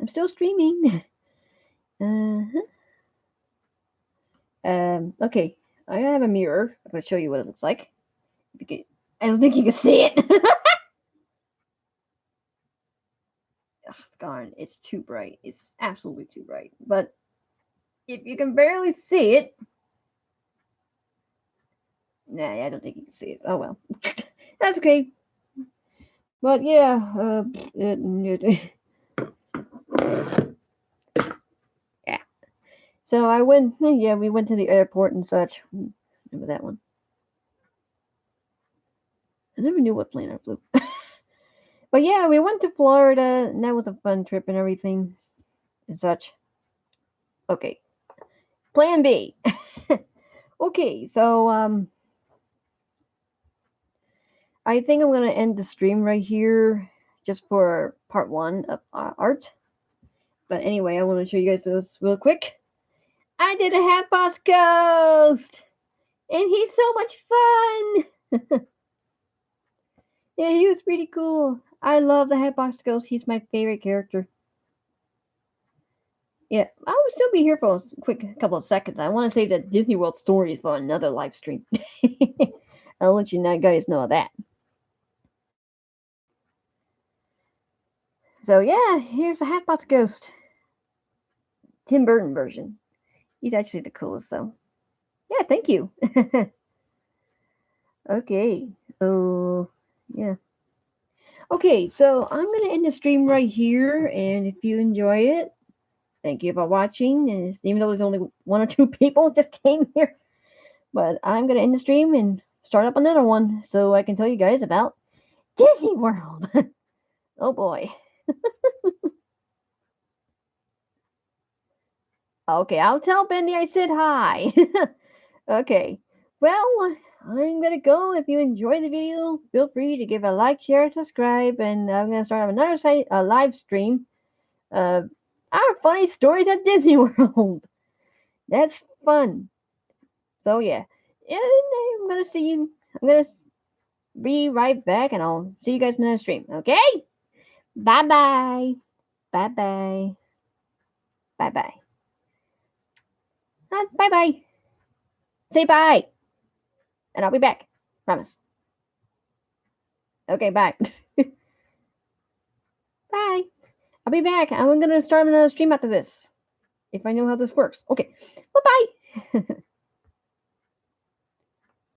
I'm still streaming. Uh-huh. Okay. I have a mirror. I'm gonna show you what it looks like. I don't think you can see it. Ugh, darn, it's too bright. It's absolutely too bright. But if you can barely see it, nah, I don't think you can see it. Oh well, that's okay. But yeah, yeah. So I went. Yeah, we went to the airport and such. Remember that one? I never knew what plane I flew. But yeah, we went to Florida, and that was a fun trip and everything and such. Okay, Plan B. Okay, so I think I'm gonna end the stream right here, just for part one of art. But anyway, I want to show you guys this real quick. I did a Hat Boss Ghost, and he's so much fun. Yeah, he was pretty cool. I love the Hat Boss Ghost. He's my favorite character. Yeah, I will still be here for a quick couple of seconds. I want to save the Disney World stories for another live stream. I'll let you guys know that. So yeah, here's a Hatbox Ghost. Tim Burton version. He's actually the coolest, so yeah, thank you. Okay, so yeah. Okay, so I'm gonna end the stream right here, and if you enjoy it, thank you for watching. And even though there's only one or two people just came here, but I'm gonna end the stream and start up another one so I can tell you guys about Disney World. Oh boy. Okay, I'll tell Bendy I said hi. Okay. Well, I'm gonna go. If you enjoyed the video, feel free to give a like, share, subscribe, and I'm gonna start another live stream. Our funny stories at Disney World. That's fun. So yeah, and I'm gonna see you. I'm gonna be right back, and I'll see you guys in another stream. Okay? Bye bye. Bye bye. Bye bye. Bye bye. Say bye, and I'll be back. Promise. Okay, bye. Bye. I'll be back. I'm gonna start another stream after this if I know how this works. Okay, bye bye.